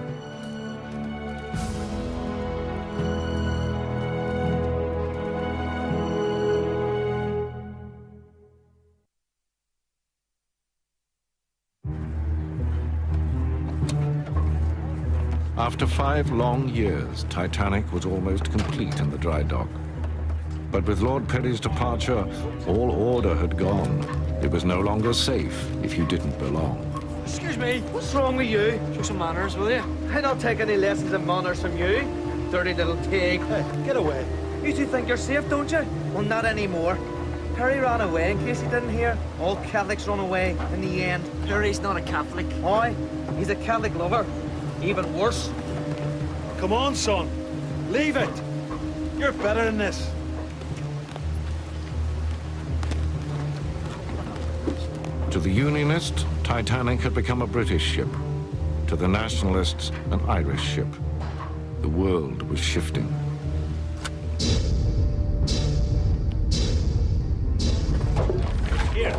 After 5 long years, Titanic was almost complete in the dry dock. But with Lord Perry's departure, all order had gone. It was no longer safe if you didn't belong. Excuse me, what's wrong with you? Show some manners, will you? I don't take any lessons in manners from you, dirty little pig. Hey, get away. You two think you're safe, don't you? Well, not anymore. Perry ran away, in case you didn't hear. All Catholics run away in the end. Perry's not a Catholic. Aye, he's a Catholic lover. Even worse. Come on, son. Leave it. You're better than this. To the Unionists, Titanic had become a British ship. To the Nationalists, an Irish ship. The world was shifting. Here.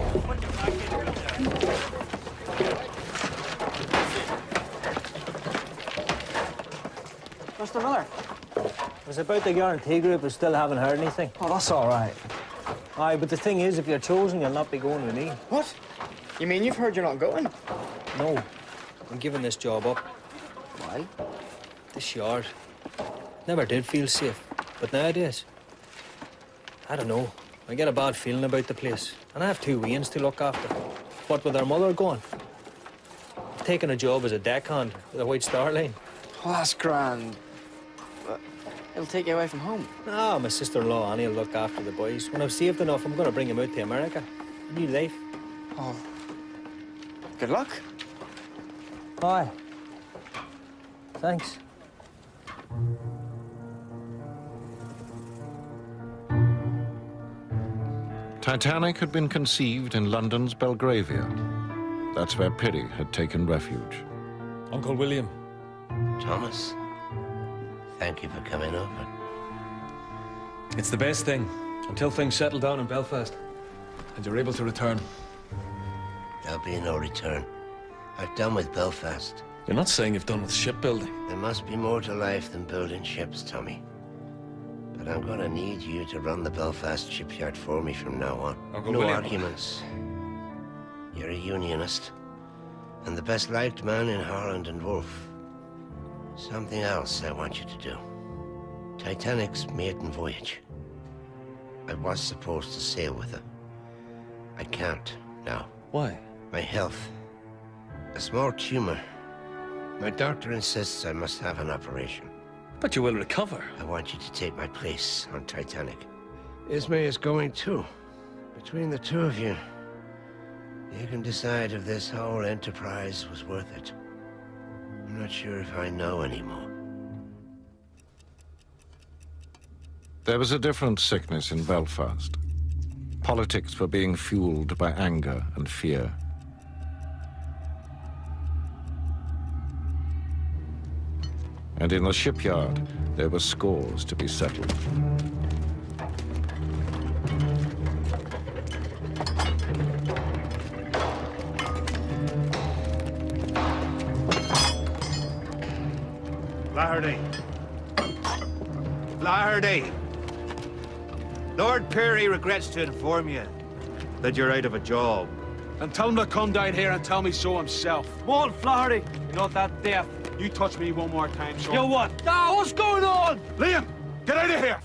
Mr. Miller, it was about the guarantee group. I still haven't heard anything. Oh, that's all right. Aye, but the thing is, if you're chosen, you'll not be going with me. What? You mean you've heard you're not going? No, I'm giving this job up. Why? This yard. Never did feel safe, but nowadays, I don't know. I get a bad feeling about the place, and I have 2 weans to look after. What with their mother gone? I've taken a job as a deckhand with a White Star Line. Oh, that's grand. But it'll take you away from home. No, my sister-in-law Annie will look after the boys. When I've saved enough, I'm going to bring them out to America. A new life. Oh. Good luck. Aye. Thanks. Titanic had been conceived in London's Belgravia. That's where Piri had taken refuge. Uncle William. Thomas, thank you for coming over. It's the best thing, until things settle down in Belfast, and you're able to return. There'll be no return. I've done with Belfast. You're not saying you've done with shipbuilding. There must be more to life than building ships, Tommy. But I'm gonna need you to run the Belfast shipyard for me from now on. Uncle no William. arguments. You're a unionist, and the best liked man in Harland and Wolff. Something else I want you to do. Titanic's maiden voyage. I was supposed to sail with her. I can't now. Why? My health. A small tumor. My doctor insists I must have an operation. But you will recover. I want you to take my place on Titanic. Ismay is going too. Between the two of you, you can decide if this whole enterprise was worth it. I'm not sure if I know anymore. There was a different sickness in Belfast. Politics were being fueled by anger and fear. And in the shipyard, there were scores to be settled. Flaherty. Flaherty. Lord Perry regrets to inform you that you're out of a job. And tell him to come down here and tell me so himself. Come on, Flaherty. You're not that deaf. You touch me one more time, son. You what? Ah, what's going on? Liam, get out of here.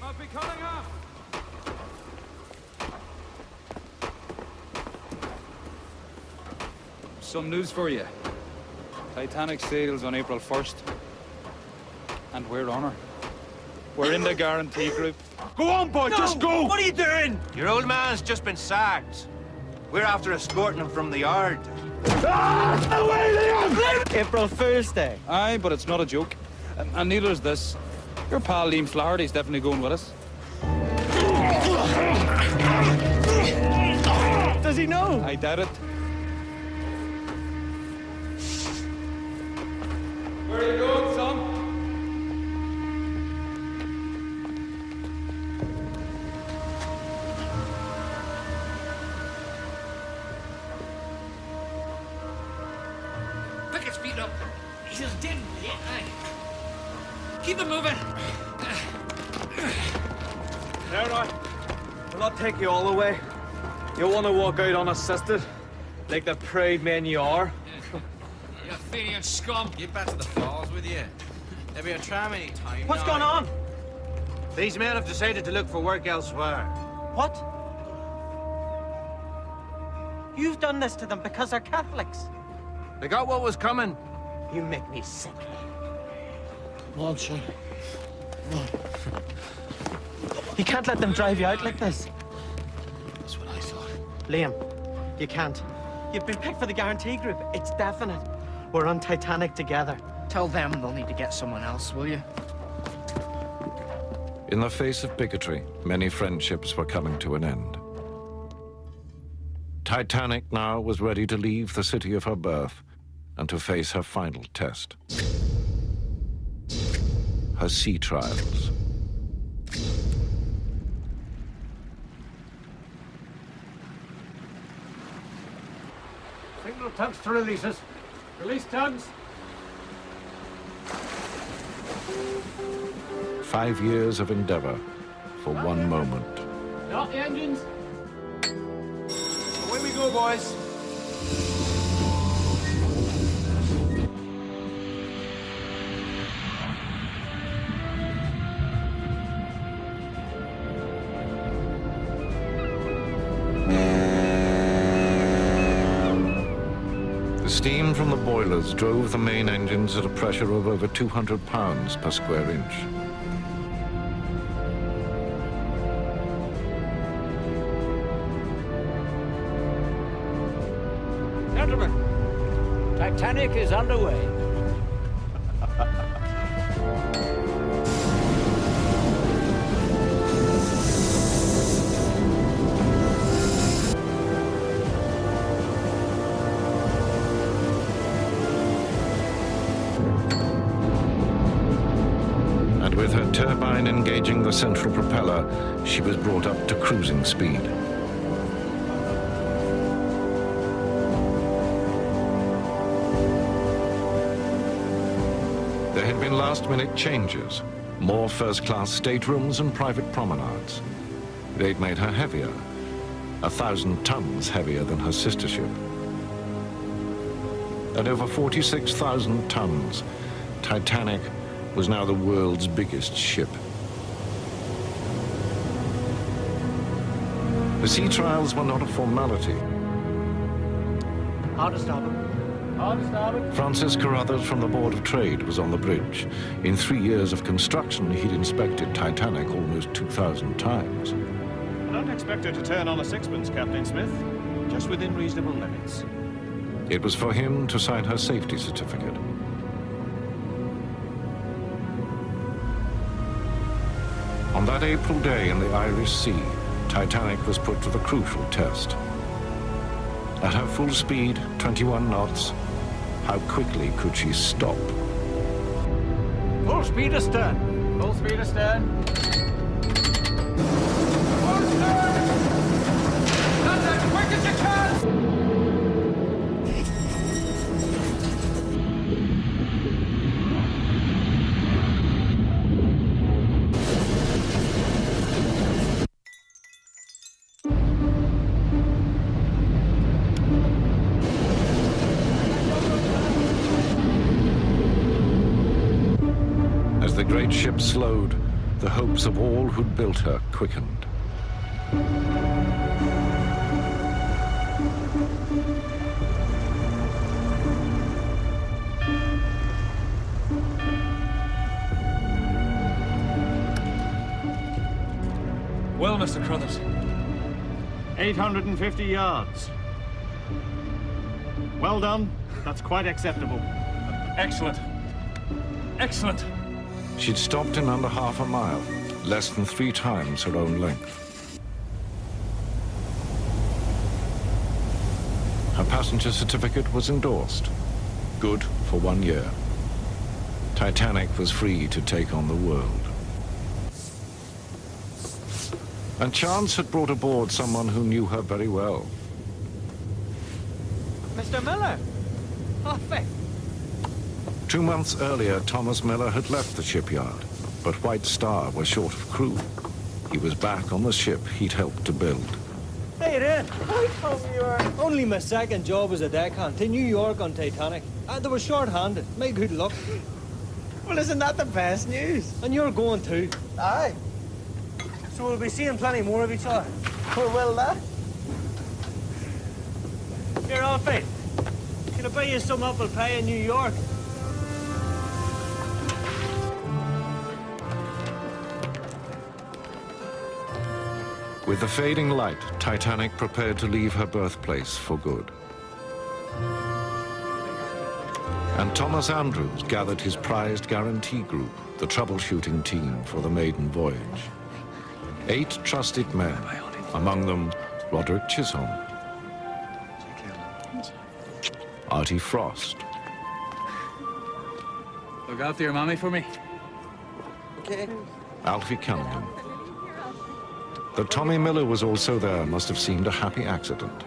I'll be coming up. Some news for you. Titanic sails on April 1st. And we're on her. We're in the guarantee group. Go on, boy, just go! What are you doing? Your old man's just been sacked. We're after escorting him from the yard. Ah! Away, Liam! April Fool's Day. Aye, but it's not a joke. And neither is this. Your pal Liam Flaherty's definitely going with us. Does he know? I doubt it. Where are you going, son? Pick his feet up. He's dead. Yeah, aye. Keep him moving. There, right. Will not take you all the way. You want to walk out unassisted, like the proud men you are. You Athenian scum. Get back to the falls with you. There'll be a tram any time. What's going on? These men have decided to look for work elsewhere. What? You've done this to them because they're Catholics. They got what was coming. You make me sick. Come on, son. You can't let them drive you out like this. That's what I thought. Liam, you can't. You've been picked for the guarantee group. It's definite. We're on Titanic together. Tell them they'll need to get someone else, will you? In the face of bigotry, many friendships were coming to an end. Titanic now was ready to leave the city of her birth and to face her final test. Her sea trials. Signal tugs to releases. Release tugs. 5 years of endeavor for one moment. Stop the engines. Away we go, boys. The steam from the boilers drove the main engines at a pressure of over 200 pounds per square inch. Gentlemen, Titanic is underway. And with her turbine engaging the central propeller, she was brought up to cruising speed. There had been last-minute changes, more first-class staterooms and private promenades. They'd made her heavier, 1,000 tons heavier than her sister ship. At over 46,000 tons, Titanic was now the world's biggest ship. The sea trials were not a formality. How to stop him? Francis Carruthers from the Board of Trade was on the bridge. In 3 years of construction, he'd inspected Titanic almost 2,000 times. I don't expect her to turn on a sixpence, Captain Smith. Just within reasonable limits. It was for him to sign her safety certificate. On that April day in the Irish Sea, Titanic was put to the crucial test. At her full speed, 21 knots, how quickly could she stop? Full speed astern. Full speed astern. Full stern! Not as quick as you can! As the great ship slowed, the hopes of all who'd built her quickened. Well, Mr. Carruthers. 850 yards. Well done. That's quite acceptable. Excellent. Excellent. She'd stopped in under half a mile, less than 3 times her own length. Her passenger certificate was endorsed. Good for 1 year. Titanic was free to take on the world. And chance had brought aboard someone who knew her very well. Mr. Miller! Oh, Faith. 2 months earlier, Thomas Miller had left the shipyard, but White Star was short of crew. He was back on the ship he'd helped to build. Hey, Ren. How come you are? Only my second job as a deckhand to New York on Titanic. And they were short-handed. My good luck. Well, isn't that the best news? And you're going too. Aye. So we'll be seeing plenty more of each other. Or will that? Here, Alfie. Can I buy you some apple pie in New York? With the fading light, Titanic prepared to leave her birthplace for good. And Thomas Andrews gathered his prized guarantee group, the troubleshooting team for the maiden voyage. 8 trusted men, among them Roderick Chisholm, Artie Frost, Look after your mommy for me. Okay. Alfie Cunningham. That Tommy Miller was also there must have seemed a happy accident.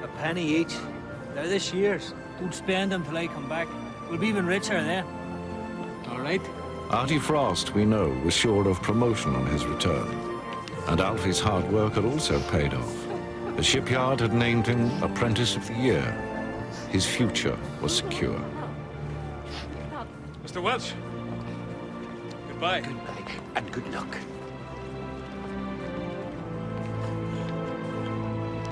A penny each. They're this year's. Don't spend them till I come back. We'll be even richer then. All right. Artie Frost, we know, was sure of promotion on his return. And Alfie's hard work had also paid off. The shipyard had named him Apprentice of the Year. His future was secure. Mr. Welch, goodbye. Goodbye, and good luck.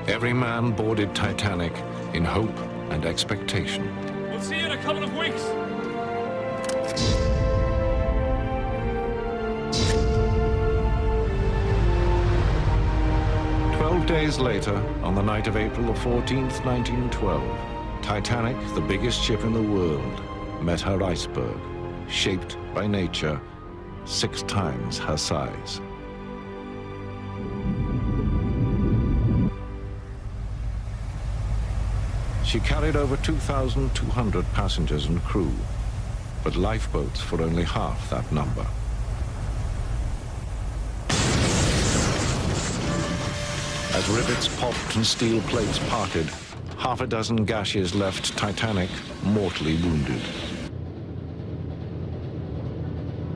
Every man boarded Titanic in hope and expectation. We'll see you in a couple of weeks. Days later, on the night of April the 14th, 1912, Titanic, the biggest ship in the world, met her iceberg, shaped by nature 6 times her size. She carried over 2,200 passengers and crew, but lifeboats for only half that number. As rivets popped and steel plates parted, half a dozen gashes left Titanic mortally wounded.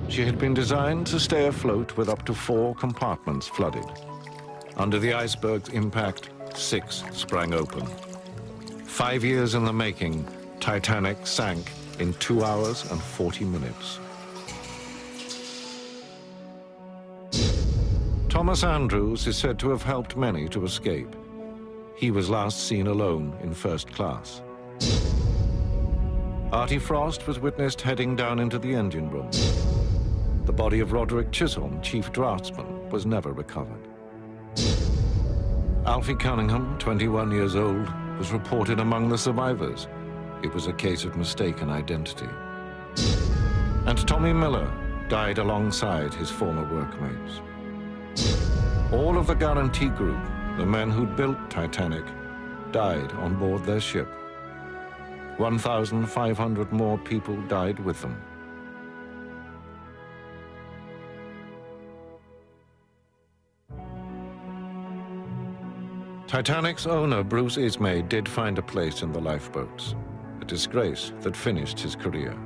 She had been designed to stay afloat with up to 4 compartments flooded. Under the iceberg's impact, 6 sprang open. 5 years in the making, Titanic sank in 2 hours and 40 minutes. Thomas Andrews is said to have helped many to escape. He was last seen alone in first class. Artie Frost was witnessed heading down into the engine room. The body of Roderick Chisholm, chief draftsman, was never recovered. Alfie Cunningham, 21 years old, was reported among the survivors. It was a case of mistaken identity. And Tommy Miller died alongside his former workmates. All of the guarantee group, the men who'd built Titanic, died on board their ship. 1,500 more people died with them. Titanic's owner, Bruce Ismay, did find a place in the lifeboats, a disgrace that finished his career.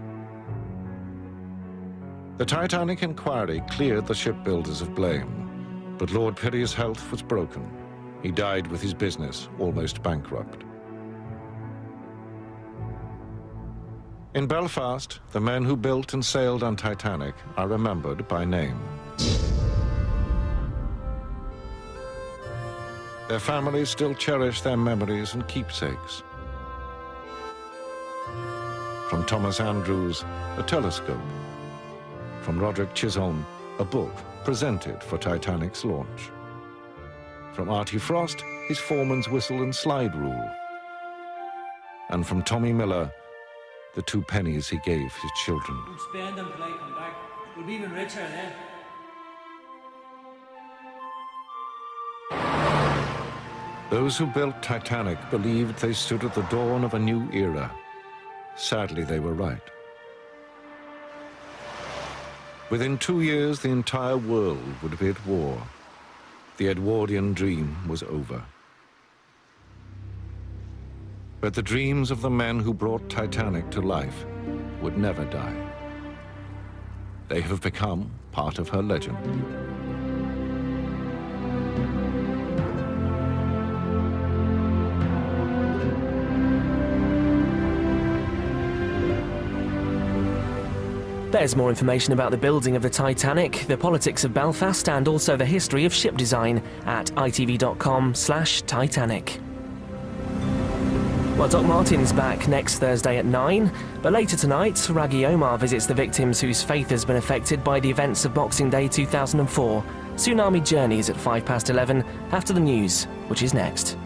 The Titanic inquiry cleared the shipbuilders of blame, but Lord Pirrie's health was broken. He died with his business almost bankrupt. In Belfast, the men who built and sailed on Titanic are remembered by name. Their families still cherish their memories and keepsakes. From Thomas Andrews, a telescope. From Roderick Chisholm, a book presented for Titanic's launch. From Artie Frost, his foreman's whistle and slide rule. And from Tommy Miller, the 2 pennies he gave his children. Don't spend them till I come back. We'll be even richer then. Those who built Titanic believed they stood at the dawn of a new era. Sadly, they were right. Within 2 years, the entire world would be at war. The Edwardian dream was over. But the dreams of the men who brought Titanic to life would never die. They have become part of her legend. There's more information about the building of the Titanic, the politics of Belfast, and also the history of ship design at itv.com/Titanic. Well, Doc Martin's back next Thursday at 9, but later tonight, Raggy Omar visits the victims whose faith has been affected by the events of Boxing Day 2004. Tsunami Journeys at 11:05 after the news, which is next.